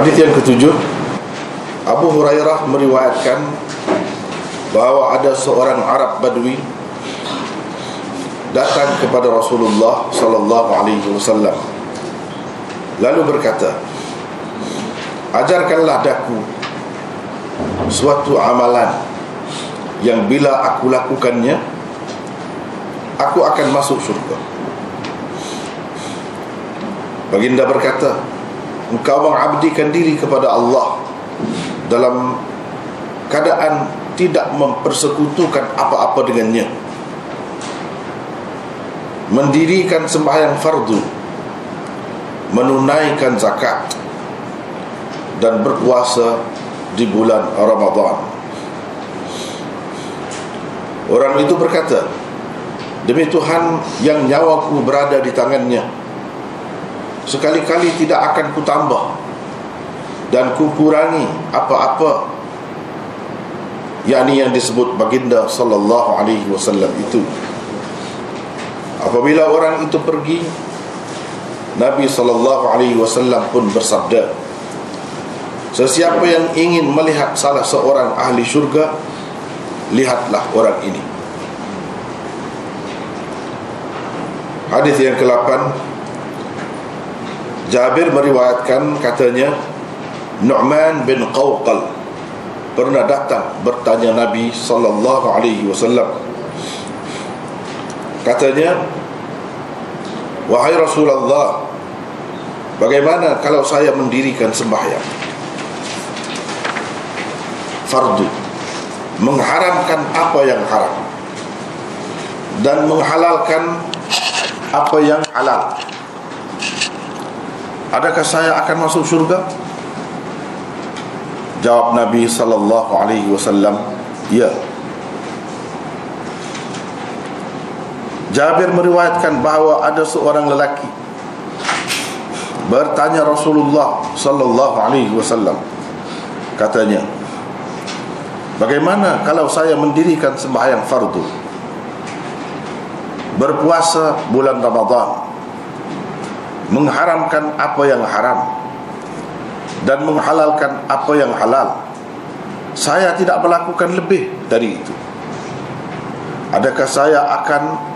Hadis yang ketujuh, Abu Hurairah meriwayatkan bahawa ada seorang Arab Badui datang kepada Rasulullah sallallahu alaihi wasallam lalu berkata, "Ajarkanlah daku suatu amalan yang bila aku lakukannya aku akan masuk syurga." Baginda berkata, "Engkau mengabdikan diri kepada Allah dalam keadaan tidak mempersekutukan apa-apa dengannya, mendirikan sembahyang fardu, menunaikan zakat, dan berpuasa di bulan Ramadan." Orang itu berkata, "Demi Tuhan yang nyawaku berada di tangannya, sekali-kali tidak akan kutambah dan kukurangi apa-apa," yakni yang disebut baginda sallallahu alaihi wasallam itu. Apabila orang itu pergi, Nabi sallallahu alaihi wasallam pun bersabda, "Sesiapa yang ingin melihat salah seorang ahli syurga, lihatlah orang ini." Hadis yang ke-8, Jabir meriwayatkan, katanya, Nu'man bin Qawqal pernah datang bertanya Nabi sallallahu alaihi wasallam. Katanya, "Wahai Rasulullah, bagaimana kalau saya mendirikan sembahyang fardu, mengharamkan apa yang haram dan menghalalkan apa yang halal, adakah saya akan masuk syurga?" Jawab Nabi sallallahu alaihi wasallam, "Ya." Jabir meriwayatkan bahawa ada seorang lelaki bertanya Rasulullah sallallahu alaihi wasallam, katanya, "Bagaimana kalau saya mendirikan sembahyang fardu, berpuasa bulan Ramadan, mengharamkan apa yang haram dan menghalalkan apa yang halal, saya tidak melakukan lebih dari itu, adakah saya akan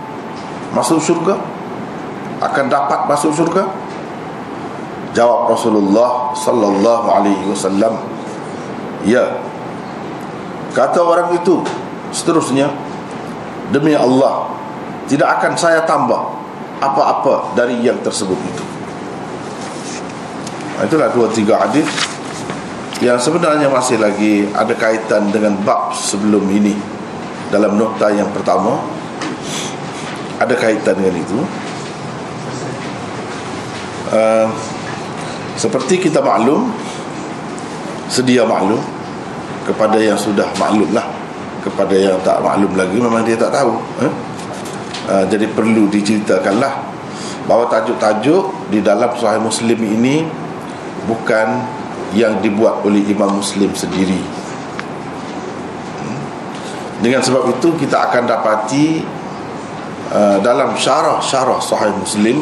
masuk surga? Akan dapat masuk surga?" Jawab Rasulullah sallallahu alaihi wasallam, "Ya." Kata orang itu seterusnya, "Demi Allah, tidak akan saya tambah apa-apa dari yang tersebut itu." Itulah 2-3 hadis yang sebenarnya masih lagi ada kaitan dengan bab sebelum ini. Dalam nokta yang pertama ada kaitan dengan itu. Seperti kita maklum, sedia maklum, kepada yang sudah maklum lah, kepada yang tak maklum lagi memang dia tak tahu. Jadi perlu diceritakanlah bahawa tajuk-tajuk di dalam Sahih Muslim ini bukan yang dibuat oleh Imam Muslim sendiri. Dengan sebab itu kita akan dapati dalam syarah Sahih Muslim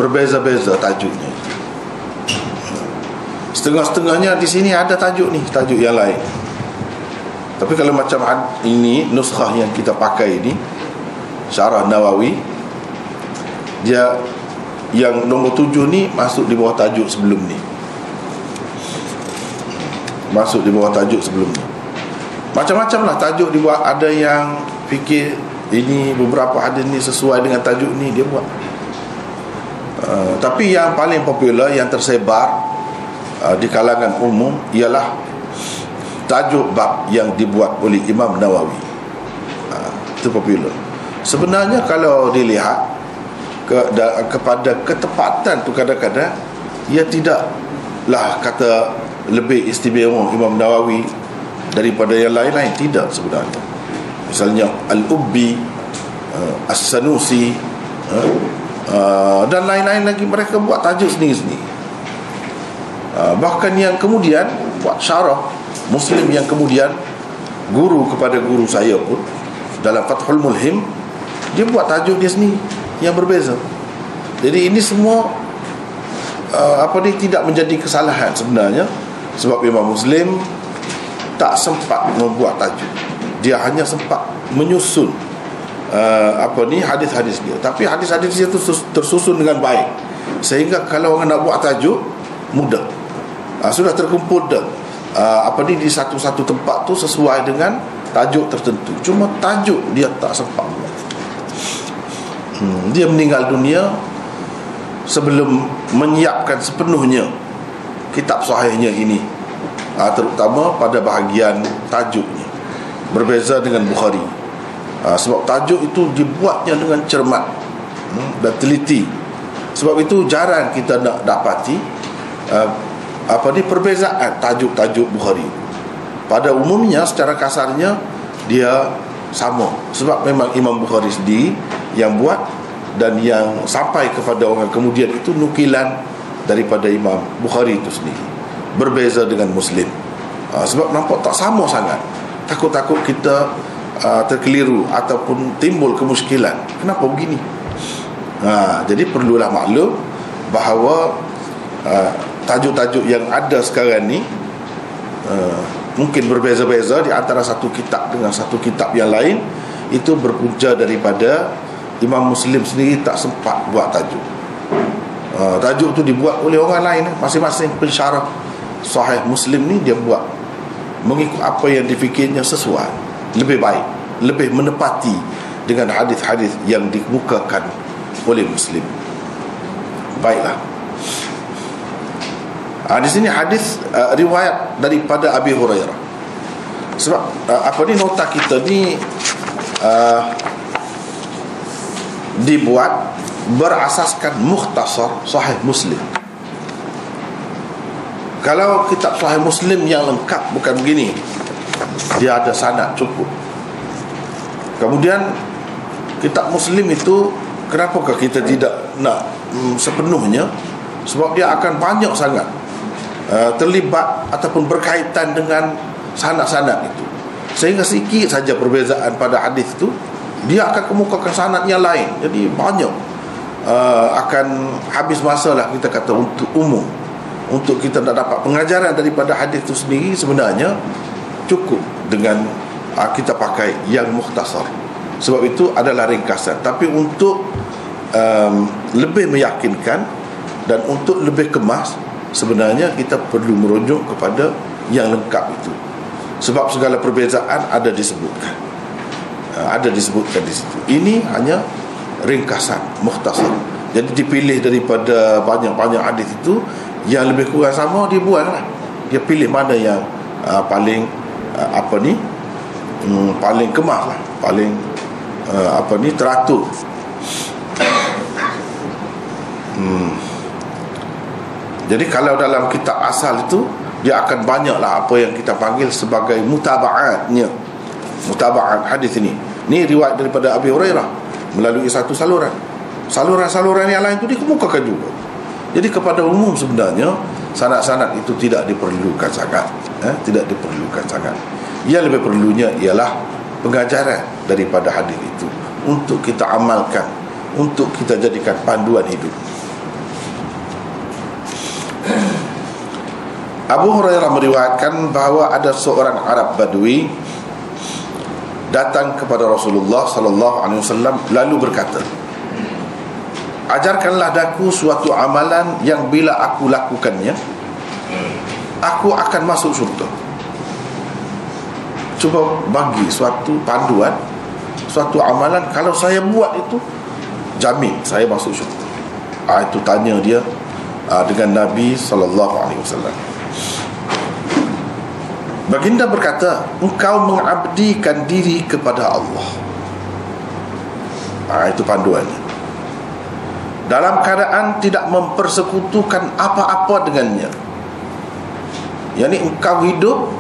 berbeza-beza tajuknya. Setengah-setengahnya di sini ada tajuk yang lain. Tapi kalau macam ini, nuskhah yang kita pakai ini, Syarah Nawawi, dia yang nombor 7 ni masuk di bawah tajuk sebelum ni. Macam-macam lah tajuk dibuat. Ada yang fikir ini beberapa hadis ni sesuai dengan tajuk ni, dia buat. Tapi yang paling popular, yang tersebar di kalangan umum ialah tajuk bab yang dibuat oleh Imam Nawawi. Itu popular. Sebenarnya kalau dilihat kepada ketepatan tu, kadang-kadang ia tidaklah kata lebih istimewa Imam Nawawi daripada yang lain-lain. Tidak sebenarnya. Misalnya Al-Ubbi, As-Sanusi, dan lain-lain lagi, mereka buat tajuk sendiri-sendiri. Bahkan yang kemudian buat syarah Muslim, yang kemudian guru kepada guru saya pun dalam Fathul Mulhim, dia buat tajuk dia sendiri yang berbeza. Jadi ini semua tidak menjadi kesalahan sebenarnya, sebab Imam Muslim tak sempat membuat tajuk. Dia hanya sempat menyusun hadis-hadis dia. Tapi hadis-hadis dia tu tersusun dengan baik, sehingga kalau orang nak buat tajuk mudah. Sudah terkumpul dah di satu-satu tempat tu sesuai dengan tajuk tertentu. Cuma tajuk dia tak sempat buat. Dia meninggal dunia sebelum menyiapkan sepenuhnya kitab sahihnya ini, terutama pada bahagian tajuknya. Berbeza dengan Bukhari, sebab tajuk itu dibuatnya dengan cermat dan teliti. Sebab itu jarang kita nak dapati perbezaan tajuk-tajuk Bukhari. Pada umumnya secara kasarnya dia sama, sebab memang Imam Bukhari sendiri yang buat, dan yang sampai kepada orang kemudian itu nukilan daripada Imam Bukhari itu sendiri. Berbeza dengan Muslim, sebab nampak tak sama sangat. Takut-takut kita terkeliru ataupun timbul kemusykilan. Kenapa begini? Jadi perlulah maklum bahawa tajuk-tajuk yang ada sekarang ni mungkin berbeza-beza di antara satu kitab dengan satu kitab yang lain. Itu berpunca daripada Imam Muslim sendiri tak sempat buat tajuk. Tajuk tu dibuat oleh orang lain. Masing-masing pensyarah Sahih Muslim ni dia buat mengikut apa yang difikirnya sesuai, lebih baik, lebih menepati dengan hadis-hadis yang dikemukakan oleh Muslim. Baiklah. Di sini hadis riwayat daripada Abi Hurairah. Sebab nota kita ni dibuat berasaskan mukhtasar Sahih Muslim. Kalau kitab Sahih Muslim yang lengkap bukan begini. Dia ada sanad cukup. Kemudian kitab Muslim itu, kenapakah kita tidak nak sepenuhnya? Sebab dia akan banyak sangat terlibat ataupun berkaitan dengan sanad-sanad itu, sehingga sikit saja perbezaan pada hadis itu dia akan kemukakan sanad yang lain. Jadi banyak, akan habis masa lah kita kata untuk umum. Untuk kita nak dapat pengajaran daripada hadis itu sendiri, sebenarnya cukup dengan kita pakai yang mukhtasar. Sebab itu adalah ringkasan. Tapi untuk lebih meyakinkan dan untuk lebih kemas, sebenarnya kita perlu merujuk kepada yang lengkap itu. Sebab segala perbezaan ada disebutkan, ada disebutkan di situ. Ini hanya ringkasan, mukhtasar. Jadi dipilih daripada banyak-banyak hadis itu, yang lebih kurang sama dia buanglah. Dia pilih mana yang paling paling kemas lah, paling teratur. Jadi kalau dalam kitab asal itu, dia akan banyaklah apa yang kita panggil sebagai mutaba'atnya, mutaba'at hadis ini. Ini riwayat daripada Abi Hurairah melalui satu saluran. Saluran-saluran yang lain itu dikemukakan juga. Jadi kepada umum sebenarnya sanad-sanad itu tidak diperlukan sangat, tidak diperlukan sangat. Yang lebih perlunya ialah pengajaran daripada hadis itu untuk kita amalkan, untuk kita jadikan panduan hidup. Abu Hurairah meriwayatkan bahawa ada seorang Arab Badui datang kepada Rasulullah sallallahu alaihi wasallam lalu berkata, "Ajarkanlah daku suatu amalan yang bila aku lakukannya, aku akan masuk syurga." Cuba bagi suatu panduan, suatu amalan, kalau saya buat itu, jamin saya masuk syurga. Itu tanya dia dengan Nabi sallallahu alaihi wasallam. Baginda berkata, "Engkau mengabdikan diri kepada Allah." Itu panduannya. Dalam keadaan tidak mempersekutukan apa-apa dengannya. yakni engkau hidup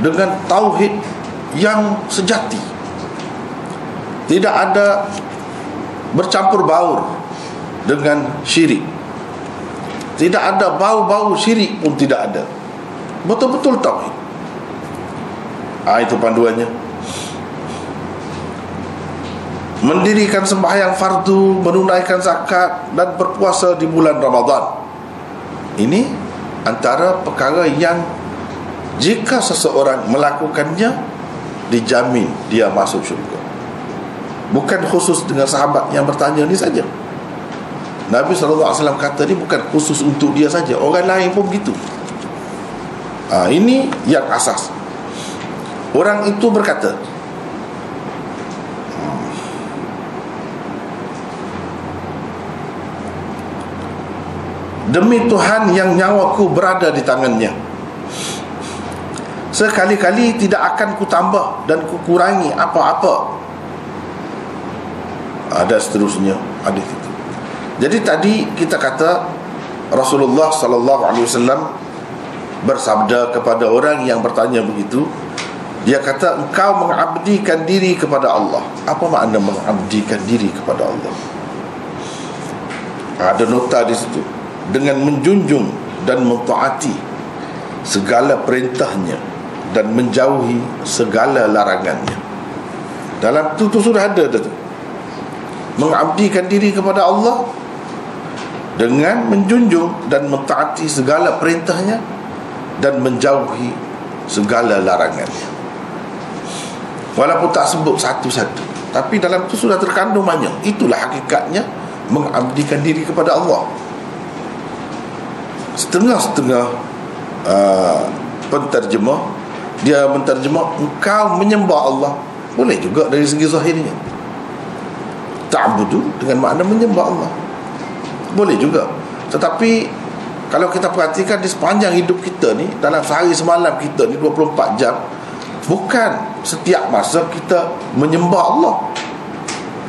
dengan tauhid yang sejati, tidak ada bercampur baur dengan syirik, tidak ada bau-bau syirik pun tidak ada, betul-betul tauhid. Itu panduannya. mendirikan sembahyang fardu, menunaikan zakat dan berpuasa di bulan Ramadan. Ini antara perkara yang jika seseorang melakukannya, dijamin dia masuk syurga. Bukan khusus dengan sahabat yang bertanya ni saja. Nabi SAW kata ni bukan khusus untuk dia saja, orang lain pun begitu. Ini yang asas. Orang itu berkata, demi Tuhan yang nyawaku berada di tangannya, sekali-kali tidak akan kutambah dan kukurangi apa-apa. Ada seterusnya hadis itu. Jadi tadi kita kata Rasulullah sallallahu alaihi wasallam bersabda kepada orang yang bertanya begitu. Dia kata, engkau mengabdikan diri kepada Allah. Apa makna mengabdikan diri kepada Allah? Ada nota di situ. Dengan menjunjung dan mentaati segala perintahnya dan menjauhi segala larangannya. Dalam itu sudah ada tu. Mengabdikan diri kepada Allah dengan menjunjung dan mentaati segala perintahnya dan menjauhi segala larangannya. Walaupun tak sebut satu-satu, tapi dalam itu sudah terkandung banyak. Itulah hakikatnya mengabdikan diri kepada Allah. Setengah-setengah penterjemah, dia menterjemah engkau menyembah Allah. Boleh juga dari segi zahirnya. Ta'budu dengan makna menyembah Allah, boleh juga. Tetapi kalau kita perhatikan di sepanjang hidup kita ni, dalam sehari semalam kita ni 24 jam, bukan setiap masa kita menyembah Allah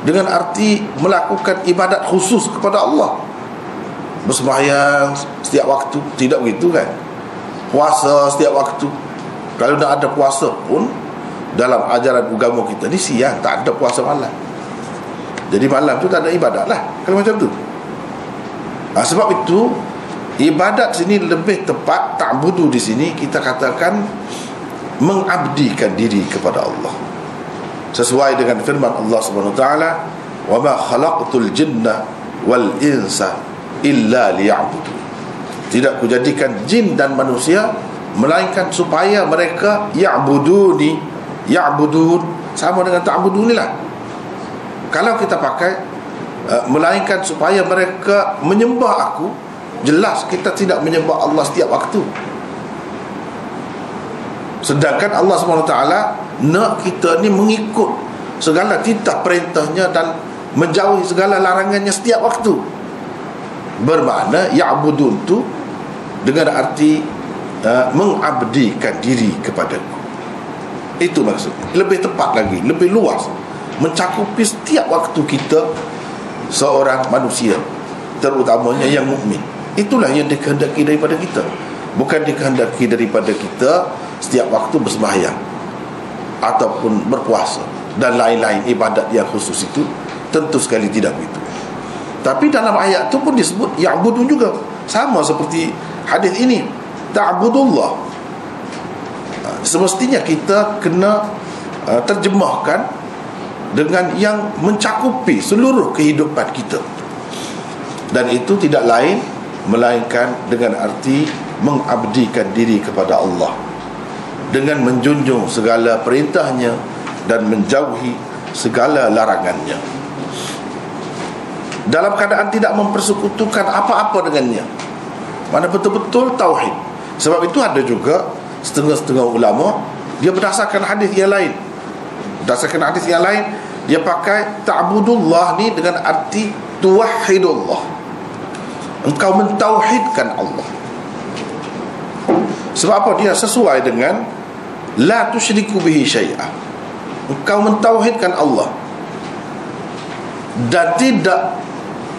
dengan arti melakukan ibadat khusus kepada Allah, bersembahyang setiap waktu. Tidak begitu kan? Puasa setiap waktu. Kalau tak ada puasa pun dalam ajaran agama kita ni siang tak ada puasa malam. Jadi malam tu tak ada ibadat lah kalau macam tu. Sebab itu ibadat sini lebih tepat, ta'budu di sini kita katakan mengabdikan diri kepada Allah. Sesuai dengan firman Allah Subhanahu wa taala, "Wa ma khalaqtul jinna wal insa illa liya'budu." Tidak kujadikan jin dan manusia melainkan supaya mereka ya'buduni. Ya'budun sama dengan ta'budu ni lah. Kalau kita pakai melainkan supaya mereka menyembah aku, jelas kita tidak menyembah Allah setiap waktu. Sedangkan Allah SWT nak kita ni mengikut segala titah perintahnya dan menjauhi segala larangannya setiap waktu. Bermakna ya'budun tu dengan arti mengabdikan diri kepadaku. Itu maksudnya. Lebih tepat lagi, lebih luas, mencakupi setiap waktu kita seorang manusia, terutamanya yang mukmin. Itulah yang dikehendaki daripada kita. Bukan dikehendaki daripada kita setiap waktu bersembahyang ataupun berpuasa dan lain-lain ibadat yang khusus itu. Tentu sekali tidak begitu. Tapi dalam ayat itu pun disebut ya'budun juga. Sama seperti hadis ini, ta'budullah. Semestinya kita kena terjemahkan dengan yang mencakupi seluruh kehidupan kita. Dan itu tidak lain melainkan dengan arti mengabdikan diri kepada Allah dengan menjunjung segala perintahnya dan menjauhi segala larangannya, dalam keadaan tidak mempersekutukan apa-apa dengannya. Mana betul-betul tauhid. Sebab itu ada juga setengah-setengah ulama, dia berdasarkan hadis yang lain. Berdasarkan hadis yang lain, dia pakai ta'budullah ni dengan arti tuwahhidullah. Engkau mentauhidkan Allah. Sebab apa? Dia sesuai dengan la tusyriku bihi syai'ah. Engkau mentauhidkan Allah dan tidak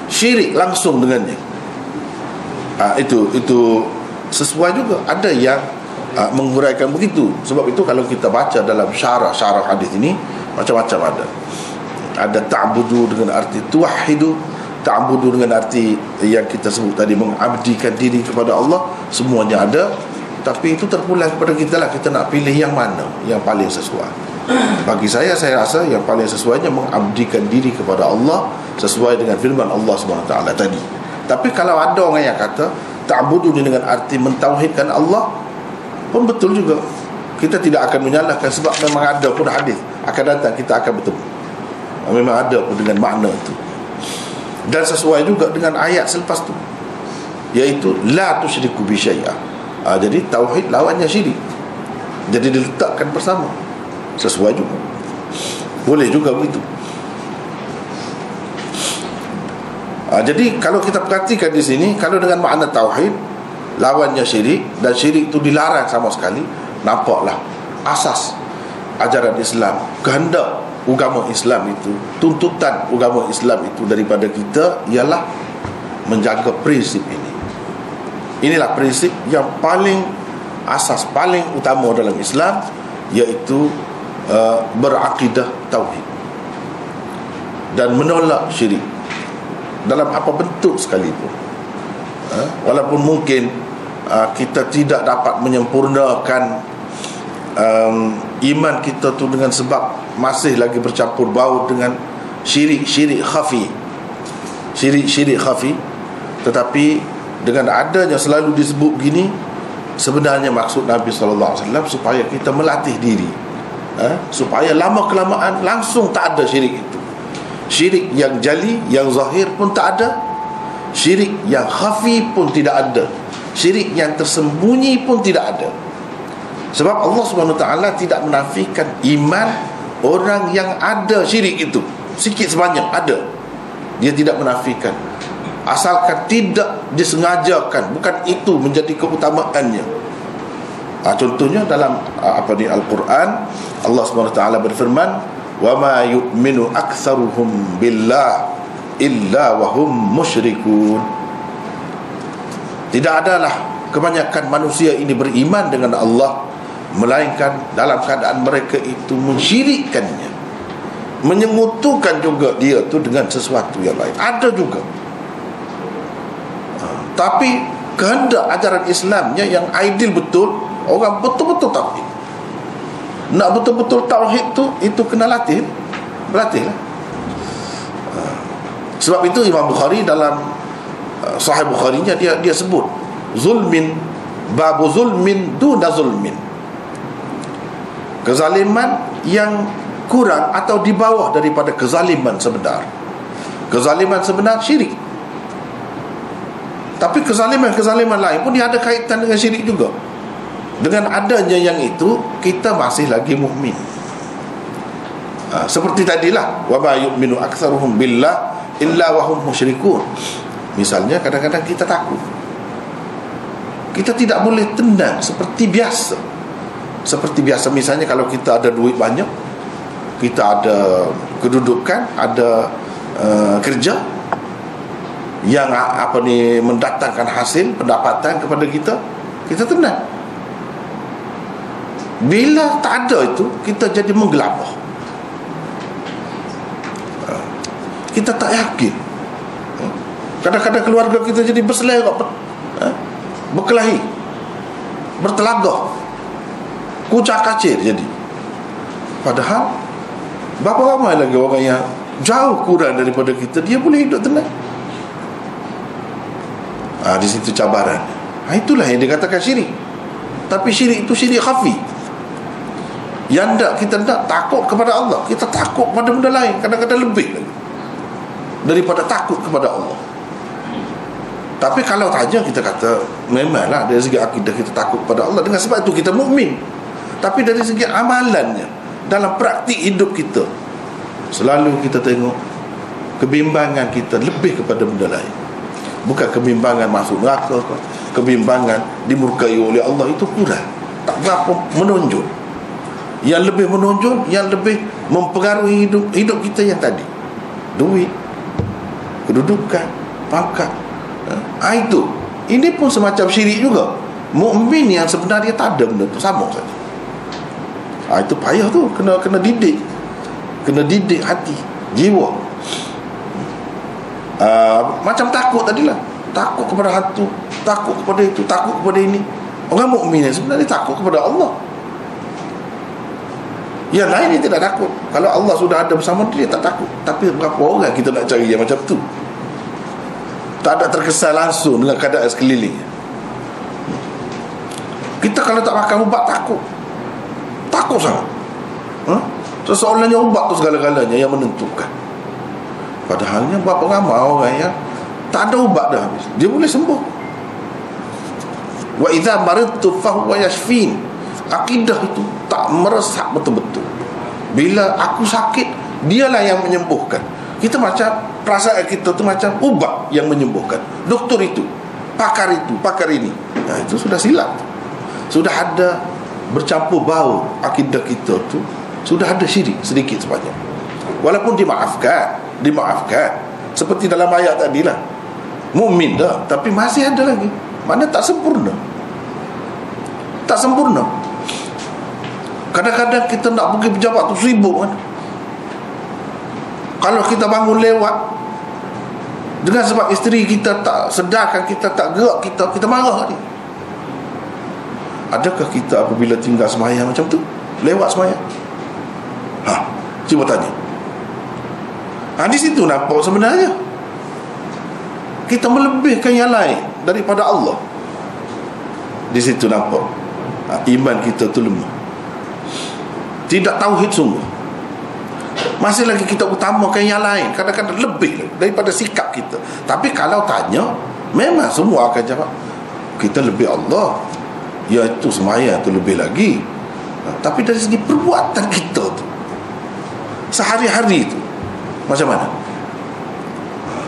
syirik langsung dengannya. Itu sesuai juga. Ada yang menguraikan begitu. Sebab itu kalau kita baca dalam syarah hadis ini, macam-macam ada. Ada ta'budu dengan arti tuwahhidu, ta'budu dengan arti yang kita sebut tadi mengabdikan diri kepada Allah. Semuanya ada. Tapi itu terpulang kepada kita lah, kita nak pilih yang mana yang paling sesuai. Bagi saya rasa yang paling sesuainya mengabdikan diri kepada Allah sesuai dengan firman Allah SWT tadi. Tapi kalau ada orang yang kata ta'budu ni dengan arti mentauhidkan Allah, pun betul juga. Kita tidak akan menyalahkan, sebab memang ada pun hadis akan datang, kita akan bertemu. Memang ada pun dengan makna itu. Dan sesuai juga dengan ayat selepas tu, iaitu la tusyriku bi syai'a. Jadi tauhid lawannya syirik. Jadi diletakkan bersama. Sesuai juga. Boleh juga begitu. Jadi kalau kita perhatikan di sini, kalau dengan makna tauhid lawannya syirik, dan syirik itu dilarang sama sekali, nampaklah asas ajaran Islam, kehendak agama Islam itu, tuntutan agama Islam itu daripada kita ialah menjaga prinsip ini. Inilah prinsip yang paling asas, paling utama dalam Islam, iaitu berakidah tauhid dan menolak syirik dalam apa bentuk sekalipun. Walaupun mungkin kita tidak dapat menyempurnakan iman kita tu dengan sebab masih lagi bercampur baur dengan syirik khafi, syirik khafi, tetapi dengan adanya selalu disebut begini, sebenarnya maksud Nabi SAW supaya kita melatih diri, supaya lama-kelamaan langsung tak ada syirik itu. Syirik yang jali, yang zahir pun tak ada, syirik yang khafi pun tidak ada, syirik yang tersembunyi pun tidak ada. Sebab Allah SWT tidak menafikan iman orang yang ada syirik itu, sikit sebanyak ada, dia tidak menafikan, asalkan tidak disengajakan, bukan itu menjadi keutamaannya. Contohnya dalam Al-Quran, Allah SWT berfirman, wa ma yu'minu aktsaruhum billah illa wa hum musyrikun. Tidak adalah kebanyakan manusia ini beriman dengan Allah melainkan dalam keadaan mereka itu mensyirikkannya, menyengutukan juga dia tu dengan sesuatu yang lain. Ada juga. Tapi kehendak ajaran Islamnya yang ideal betul, orang betul-betul tauhid. Nak betul-betul tauhid tu, itu kena latih. Berlatihlah. Sebab itu Imam Bukhari dalam Sahih Bukharinya dia sebut zulmin, babu zulmin duna zulmin, kezaliman yang kurang atau di bawah daripada kezaliman sebenar. Kezaliman sebenar syirik, tapi kezaliman lain pun dia ada kaitan dengan syirik juga. Dengan adanya yang itu, kita masih lagi mukmin. Seperti tadilah, wa ma yu'minu aktsaruhum billah illa wa hum musyrikun. Misalnya kadang-kadang kita takut, kita tidak boleh tenang seperti biasa. Seperti biasa, misalnya kalau kita ada duit banyak, kita ada kedudukan, ada kerja yang mendatangkan hasil pendapatan kepada kita, kita tenang. Bila tak ada itu, kita jadi menggelabah, kita tak yakin. Kadang-kadang keluarga kita jadi berselera, berkelahi, bertelagah, kucak-kacir jadi. Padahal berapa ramai lagi orang yang jauh kurang daripada kita, dia boleh hidup tenang. Di situ cabaran. Itulah yang dikatakan syirik. Tapi syirik itu syirik khafi. Yang tak, kita tak takut kepada Allah, kita takut pada benda lain, kadang-kadang lebih lagi daripada takut kepada Allah. Tapi kalau saja kita kata memanglah dari segi akidah kita takut kepada Allah, dengan sebab itu kita mukmin. Tapi dari segi amalannya, dalam praktik hidup kita, selalu kita tengok kebimbangan kita lebih kepada benda lain. Bukan kebimbangan masuk neraka, kebimbangan dimurkai oleh Allah, itu kurang, tak berapa menonjol. Yang lebih menonjol, yang lebih mempengaruhi hidup kita yang tadi, duit, kedudukan, pangkat. Itu, ini pun semacam syirik juga. Mukmin yang sebenarnya tak ada benda tu, sama saja. Itu payah tu, kena didik hati, jiwa. Macam takut tadilah, takut kepada hantu, takut kepada itu, takut kepada ini. Orang mukmin sebenarnya takut kepada Allah. Yang lain dia tidak takut. Kalau Allah sudah ada bersama dia tak takut. Tapi berapa orang kita nak cari yang macam tu? Tak ada terkesan langsung dengan keadaan sekeliling. Kita kalau tak makan ubat takut. Takut sangat. Seseorangnya ubat tu segala-galanya yang menentukan. Padahalnya berapa ramai orang yang tak ada ubat dah habis, dia boleh sembuh. Wa idza maridtu fa huwa yashfin. Akidah itu tak meresap betul-betul. Bila aku sakit, dialah yang menyembuhkan. Kita macam perasaan kita tu macam ubat yang menyembuhkan. Doktor itu, pakar ini. Nah, itu sudah silap. Sudah ada bercampur bau akidah kita tu, sudah ada syirik sedikit sebanyak. Walaupun dimaafkan seperti dalam ayat tadi lah, mukmin dah, tapi masih ada lagi. Mana tak sempurna. Kadang-kadang kita nak pergi pejabat tu sibuk kan. Kalau kita bangun lewat, dengan sebab isteri kita tak sedarkan kita, tak gerak kita marah ni. Adakah kita apabila tinggal semayang macam tu, lewat semayang? Cuba tanya. Di situ nampak sebenarnya kita melebihkan yang lain daripada Allah. Di situ nampak iman kita tu lemah, tidak tauhid sungguh. Masih lagi kita utamakan yang lain, kadang-kadang lebih daripada sikap kita. Tapi kalau tanya, memang semua akan jawab kita lebih Allah, iaitu semaya tu lebih lagi. Tapi dari segi perbuatan kita tu sehari-hari tu macam mana?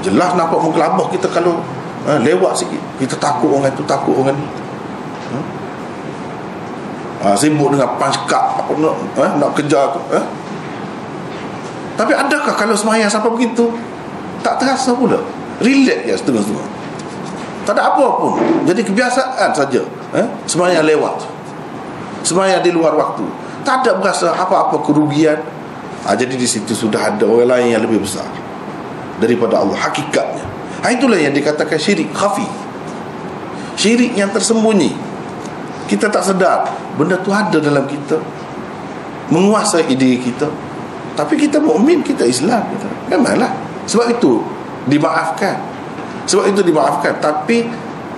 Jelas nampak menggelabah kita kalau lewat sikit, kita takut orang tu, takut orang ni. Sibuk dengan punch card apa nak kejar tu. Tapi adakah kalau semayang sampai begitu tak terasa pula? Relax je setengah-setengah, tak ada apa pun. Jadi kebiasaan saja. Semayang lewat, semayang di luar waktu, tak ada berasa apa-apa kerugian. Jadi di situ sudah ada orang lain yang lebih besar daripada Allah hakikatnya. Itulah yang dikatakan syirik khafi, syirik yang tersembunyi. Kita tak sedar benda tu ada dalam kita, menguasai diri kita. Tapi kita mukmin, kita Islam, kita memanglah. Sebab itu dimaafkan. Tapi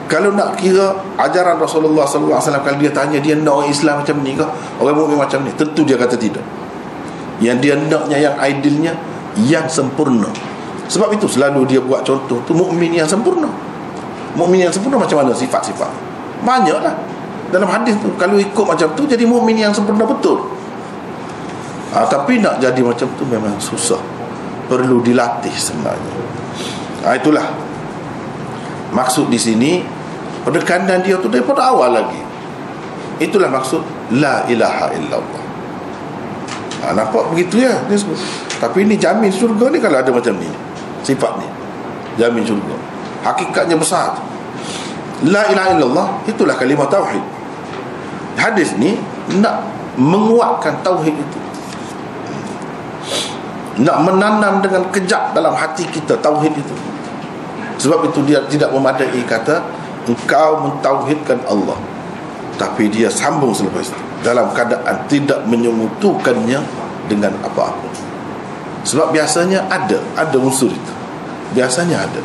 kalau nak kira ajaran Rasulullah SAW, kalau dia tanya dia nak orang Islam macam ni ke, orang mukmin macam ni, tentu dia kata tidak. Yang dia naknya, yang idealnya, yang sempurna. Sebab itu selalu dia buat contoh tu mukmin yang sempurna. Mukmin yang sempurna macam mana sifat-sifat? Banyaklah dalam hadis tu. Kalau ikut macam tu, jadi mukmin yang sempurna betul. Tapi nak jadi macam tu memang susah, perlu dilatih sebenarnya. Itulah maksud di sini, penekanan dia tu daripada awal lagi. Itulah maksud la ilaha illallah. Nampak begitu ya dia sebut. Tapi ini jamin syurga ni kalau ada macam ni sifat ni, jamin syurga. Hakikatnya besar. La ilaha illallah itulah kalimah tauhid. Hadis ni nak menguatkan tauhid itu, nak menanam dengan kejap dalam hati kita tauhid itu. Sebab itu dia tidak memadai kata engkau mentauhidkan Allah, tapi dia sambung selepas itu dalam keadaan tidak menyemutukannya dengan apa-apa. Sebab biasanya ada unsur itu, biasanya ada.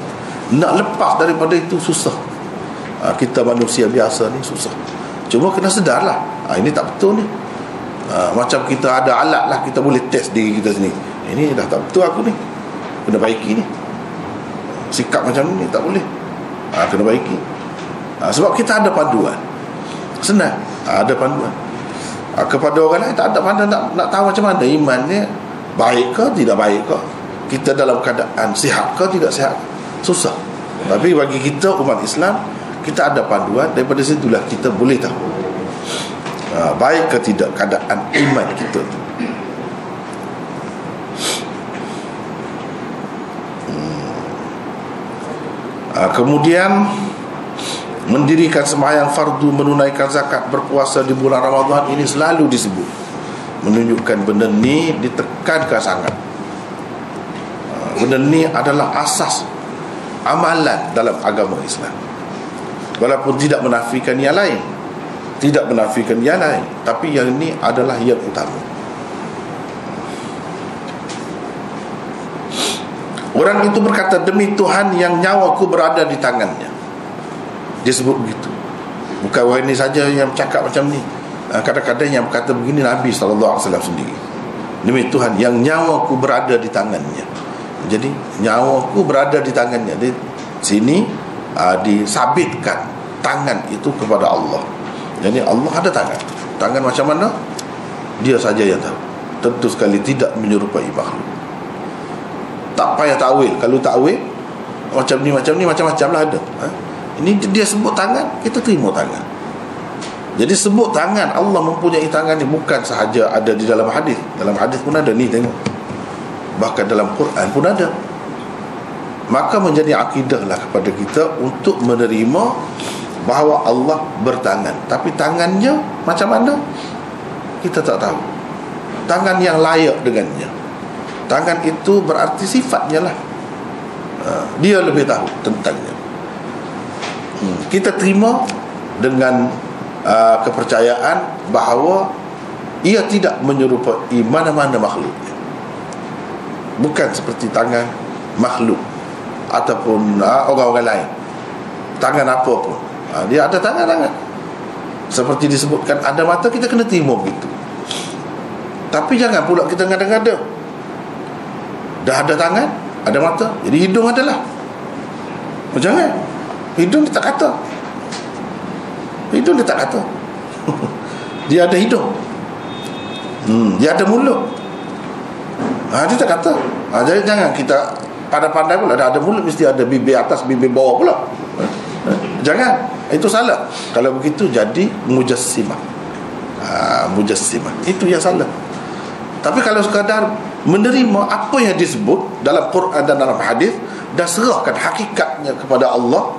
Nak lepas daripada itu susah. Kita manusia biasa ni susah. Cuma kena sedarlah, ini tak betul ni. Macam kita ada alat lah, kita boleh test diri kita sendiri. Ini dah tak betul aku ni, kena baiki ni. Sikap macam ni tak boleh, kena baiki. Sebab kita ada panduan. Senang, ada panduan. Kepada orang lain tak ada panduan, nak tahu macam mana iman ni, baik ke tidak baik ke, kita dalam keadaan sihat ke tidak sihat, susah. Tapi bagi kita umat Islam, kita ada panduan. Daripada situlah kita boleh tahu baik ke tidak keadaan iman kita tu. Kemudian mendirikan sembahyang fardu, menunaikan zakat, berpuasa di bulan Ramadan, ini selalu disebut, menunjukkan benda ni ditekankan sangat. Benda ni adalah asas amalan dalam agama Islam. Walaupun tidak menafikan yang lain, tapi yang ini adalah yang utama. Orang itu berkata, demi Tuhan yang nyawaku berada di tangannya. Dia sebut begitu. Bukan orang ini saja yang cakap macam ni. Kadang-kadang yang berkata begini Nabi SAW sendiri. Demi Tuhan yang nyawaku berada di tangannya. Jadi nyawaku berada di tangannya. Di sini disabitkan tangan itu kepada Allah. Jadi Allah ada tangan. Tangan macam mana? Dia saja yang tahu. Tentu sekali tidak menyerupai makhluk. Tak payah takwil. Kalau takwil macam ni macam-macam lah ada. Ini dia sebut tangan, kita terima tangan. Jadi sebut tangan, Allah mempunyai tangan ni bukan sahaja ada di dalam hadis. Dalam hadis pun ada, ni tengok. Bahkan dalam Quran pun ada. Maka menjadi akidahlah kepada kita untuk menerima bahawa Allah bertangan. Tapi tangannya macam mana? Kita tak tahu. Tangan yang layak dengannya. Tangan itu berarti sifatnya lah. Dia lebih tahu tentangnya. Kita terima dengan kepercayaan bahawa ia tidak menyerupai mana-mana makhluknya. Bukan seperti tangan makhluk ataupun orang-orang lain. Tangan apa pun, dia ada tangan-tangan. Seperti disebutkan ada mata, kita kena terima begitu. Tapi jangan pula kita ngada-ngada. Dah ada tangan, ada mata, jadi hidung adalah. Jangan. Hidung dia tak kata. Hidung dia tak kata. Dia ada hidung. Dia ada mulut. Dia tak kata. Jadi jangan kita pandai-pandai pula. Ada mulut mesti ada bibir atas, bibir bawah pula. Jangan. Itu salah. Kalau begitu jadi mujassimah. Mujassimah. Itu yang salah. Tapi kalau sekadar menerima apa yang disebut dalam Quran dan dalam hadis, dah serahkan hakikatnya kepada Allah,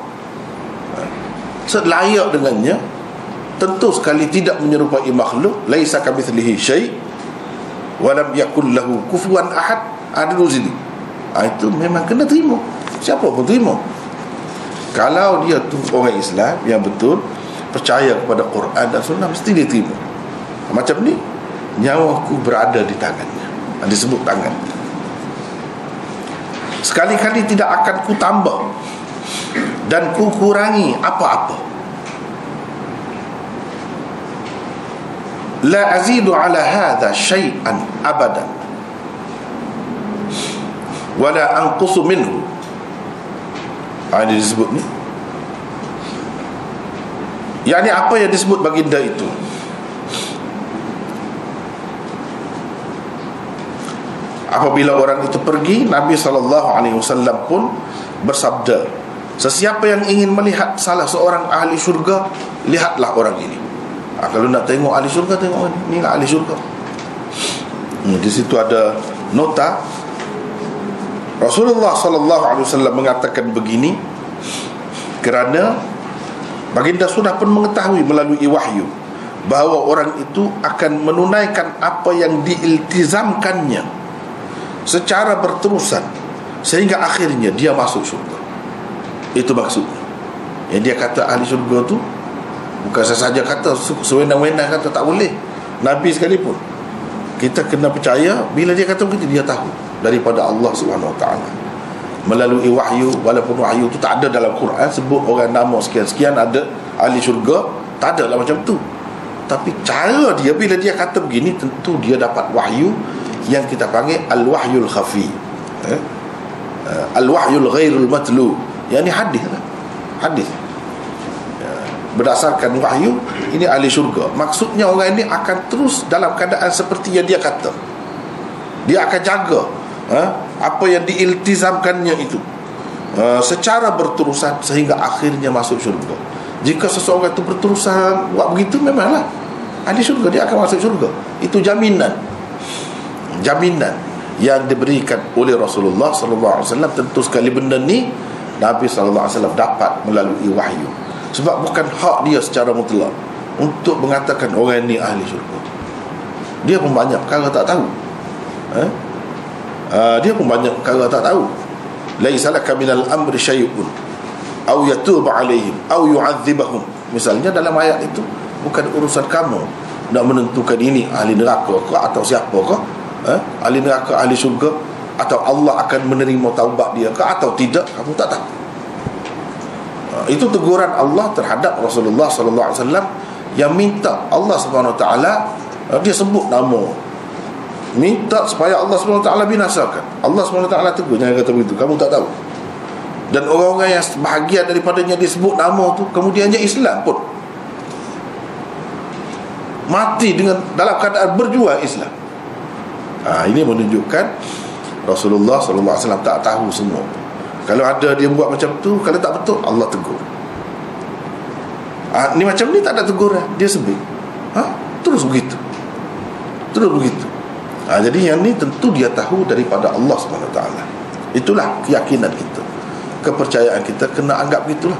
selayak dengannya, tentu sekali tidak menyerupai makhluk, laisa kamitslihi syai' wa lam yakul lahu kufuwan ahad. Ada dulu sini. Itu memang kena terima. Siapa pun terima. Kalau dia tu orang Islam yang betul, percaya kepada Quran dan Sunnah, mesti dia terima. Macam ni, nyawaku berada di tangannya. Disebut tangan. Sekali-kali tidak akan ku tambah dan ku kurangi apa-apa. La azidu ala hadha syai'an abadan wala anqusu minhu. Ini disebut ni. Yani apa yang disebut baginda itu, apabila orang itu pergi, Nabi SAW pun bersabda, sesiapa yang ingin melihat salah seorang ahli syurga, lihatlah orang ini. Kalau nak tengok ahli syurga, tengok ni lah ahli syurga. Di situ ada nota. Rasulullah SAW mengatakan begini kerana baginda sudah pun mengetahui melalui wahyu bahawa orang itu akan menunaikan apa yang diiltizamkannya secara berterusan sehingga akhirnya dia masuk syurga. Itu maksudnya. Yang dia kata ahli syurga tu bukan sahaja kata sewenang-wenang kata, tak boleh. Nabi sekalipun kita kena percaya bila dia kata begitu, dia tahu daripada Allah SWT melalui wahyu. Walaupun wahyu tu tak ada dalam Quran sebut orang nama sekian-sekian ada ahli syurga, tak ada lah macam tu. Tapi cara dia bila dia kata begini, tentu dia dapat wahyu yang kita panggil al-wahyul khafi, al-wahyul ghairul matlu. Yang ni hadis lah. Hadis berdasarkan wahyu, ini ahli syurga. Maksudnya orang ini akan terus dalam keadaan seperti yang dia kata. Dia akan jaga apa yang diiltizamkannya itu secara berterusan sehingga akhirnya masuk syurga. Jika seseorang itu berterusan buat begitu, memanglah ahli syurga, dia akan masuk syurga. Itu jaminan yang diberikan oleh Rasulullah SAW. Tentu sekali benda ni Nabi SAW dapat melalui wahyu. Sebab bukan hak dia secara mutlak untuk mengatakan orang ni ahli syurga. Dia pun banyak perkara tak tahu. Dia pun banyak perkara tak tahu. Laisa laka minal amri syai'un aw yatuba alaihim aw yu'adzibahum. Misalnya dalam ayat itu, bukan urusan kamu nak menentukan ini ahli neraka ke atau siapa ke, ahli neraka, ahli syurga, atau Allah akan menerima taubat dia ke atau tidak, kamu tak tahu. Itu teguran Allah terhadap Rasulullah sallallahu alaihi wasallam yang minta Allah Subhanahu wa taala, dia sebut nama, minta supaya Allah Subhanahu wa taala binasakan. Allah Subhanahu wa taala tegur, jangan kata begitu, kamu tak tahu. Dan orang-orang yang bahagian daripadanya disebut nama tu kemudiannya Islam pun mati dengan dalam keadaan berjuang Islam. Ini menunjukkan Rasulullah sallallahu alaihi wasallam tak tahu semua. Kalau ada dia buat macam tu, kalau tak betul Allah tegur. Ni macam ni tak ada teguran, dia sebut. Terus begitu. Jadi yang ni tentu dia tahu daripada Allah Subhanahu Wa Taala. Itulah keyakinan kita, kepercayaan kita kena anggap gitulah.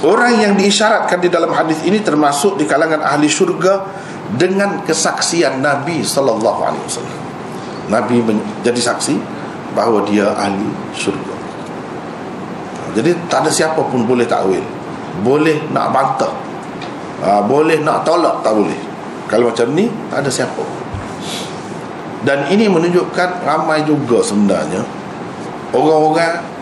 Orang yang diisyaratkan di dalam hadis ini termasuk di kalangan ahli syurga dengan kesaksian Nabi sallallahu alaihi wasallam. Nabi menjadi saksi bahawa dia ahli syurga. Jadi tak ada siapa pun boleh takwil, boleh nak bantah, boleh nak tolak, tak boleh. Kalau macam ni tak ada siapa. Dan ini menunjukkan ramai juga sebenarnya orang-orang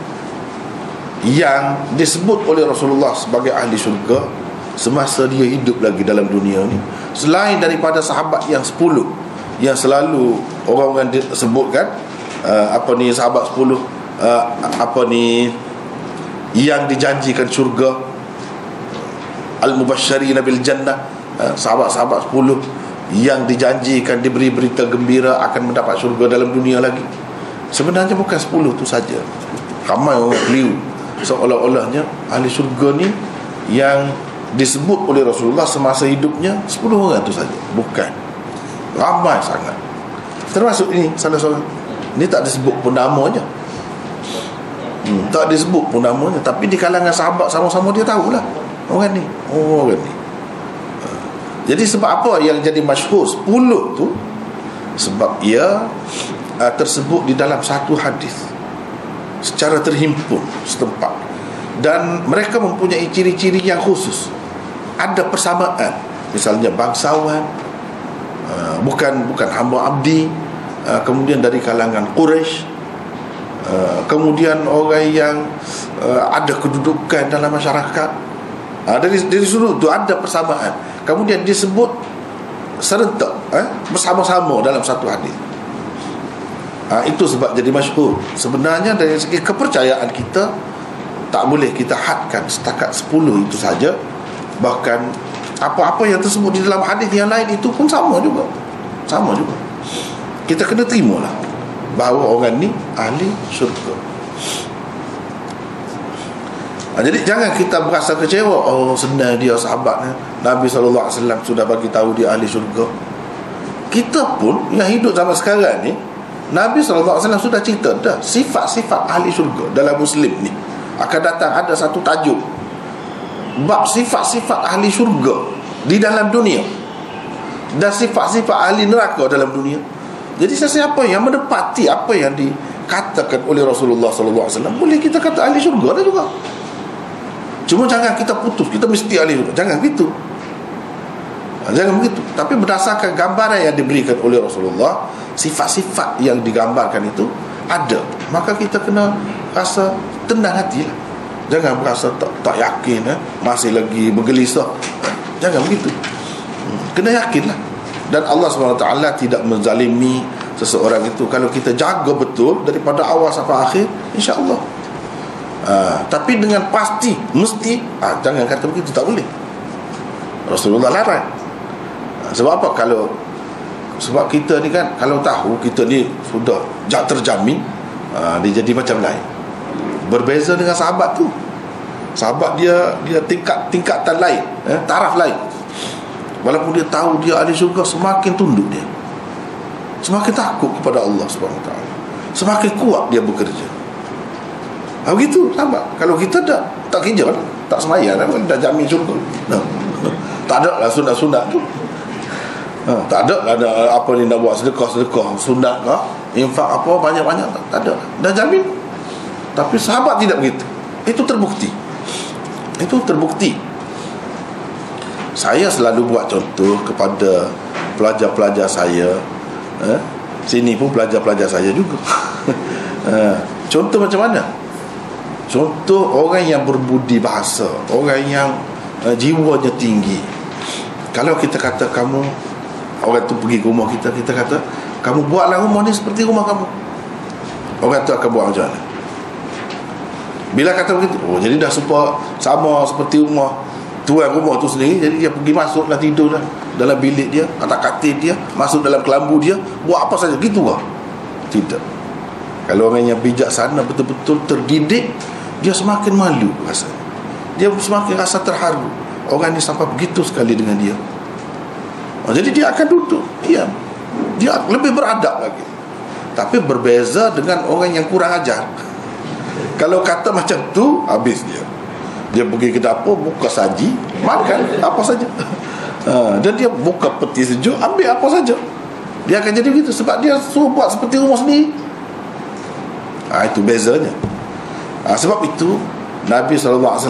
yang disebut oleh Rasulullah sebagai ahli syurga semasa dia hidup lagi dalam dunia ni, selain daripada sahabat yang 10 yang selalu orang-orang disebutkan, sahabat 10 yang dijanjikan syurga, al-mubashsharina bil jannah, sahabat-sahabat 10 yang dijanjikan diberi berita gembira akan mendapat syurga dalam dunia lagi. Sebenarnya bukan 10 tu saja. Ramai orang keliru seolah-olahnya ahli syurga ni yang disebut oleh Rasulullah semasa hidupnya 10 orang tu saja. Bukan, ramai sangat. Termasuk ini salah seorang. Ini tak disebut pun namanya, tak disebut pun namanya, tapi di kalangan sahabat sama-sama dia tahulah orang ni. Jadi sebab apa yang jadi masyhur 10 tu? Sebab ia tersebut di dalam satu hadis secara terhimpun setempat, dan mereka mempunyai ciri-ciri yang khusus. Ada persamaan, misalnya bangsawan, bukan hamba abdi, kemudian dari kalangan Quraisy, kemudian orang yang ada kedudukan dalam masyarakat. Dari sudut itu ada persamaan, kemudian disebut serentak, bersama-sama dalam satu hadis. Itu sebab jadi masyhur. Sebenarnya dari segi kepercayaan kita, tak boleh kita hadkan setakat 10 itu saja. Bahkan apa-apa yang tersebut di dalam hadis yang lain itu pun sama juga. Kita kena terimalah bahawa orang ni ahli syurga. Jadi jangan kita berasa kecewa, senang dia sahabat Nabi SAW sudah bagi tahu dia ahli syurga. Kita pun yang hidup zaman sekarang ni, Nabi SAW sudah cerita dah sifat-sifat ahli syurga dalam Muslim ni. Akan datang ada satu tajuk bab sifat-sifat ahli syurga di dalam dunia dan sifat-sifat ahli neraka dalam dunia. Jadi sesiapa yang menepati apa yang dikatakan oleh Rasulullah SAW, boleh kita kata ahli syurga dah juga. Cuma jangan kita putus, kita mesti ahli syurga. Jangan begitu. Tapi berdasarkan gambaran yang diberikan oleh Rasulullah, sifat-sifat yang digambarkan itu ada, maka kita kena rasa tenang hati lah. Jangan berasa tak yakin, masih lagi bergelisah. Jangan begitu. Kena yakin lah. Dan Allah SWT tidak menzalimi seseorang itu kalau kita jaga betul daripada awal sampai akhir, insya-Allah. Tapi dengan pasti, mesti, jangan kata begitu, tak boleh. Rasulullah larang. Sebab apa? Sebab kita ni kan, kalau tahu kita ni sudah terjamin, dia jadi macam lain. Berbeza dengan sahabat tu. Sahabat dia tingkatan lain, taraf lain. Walaupun dia tahu dia ahli syurga, semakin tunduk dia, semakin takut kepada Allah SWT, semakin kuat dia bekerja. Begitu sahabat. Kalau kita tak kerja, tak sembahyang, dah jamin syurga. Tak ada lah sunat-sunat tu. Tak ada apa ni nak buat sedekah sunat ke, infak apa banyak-banyak, tak ada, dah jamin. Tapi sahabat tidak begitu. Itu terbukti. Itu terbukti. Saya selalu buat contoh kepada pelajar-pelajar saya. Sini pun pelajar-pelajar saya juga. Contoh macam mana? Contoh orang yang berbudi bahasa, orang yang jiwanya tinggi. Kalau kita kata kamu, orang tu pergi ke rumah kita, kita kata kamu buatlah rumah ni seperti rumah kamu, orang tu akan buat macam mana? Bila kata begitu, oh jadi dah sama seperti rumah tuan rumah tu sendiri. Jadi dia pergi masuk dah, tidur dah dalam bilik dia, atas katil dia, masuk dalam kelambu dia, buat apa saja, gitu lah. Tidak. Kalau orang yang bijaksana, betul-betul terdidik, dia semakin malu rasanya, dia semakin rasa terharu. Orang ni sampai begitu sekali dengan dia. Jadi dia akan duduk diam, dia lebih beradab lagi. Tapi berbeza dengan orang yang kurang ajar. Kalau kata macam tu, habis dia. Dia pergi ke dapur, buka saji, makan apa saja. Dan dia buka peti sejuk, ambil apa saja. Dia akan jadi begitu sebab dia suruh buat seperti rumah sendiri. Itu bezanya. Sebab itu Nabi SAW,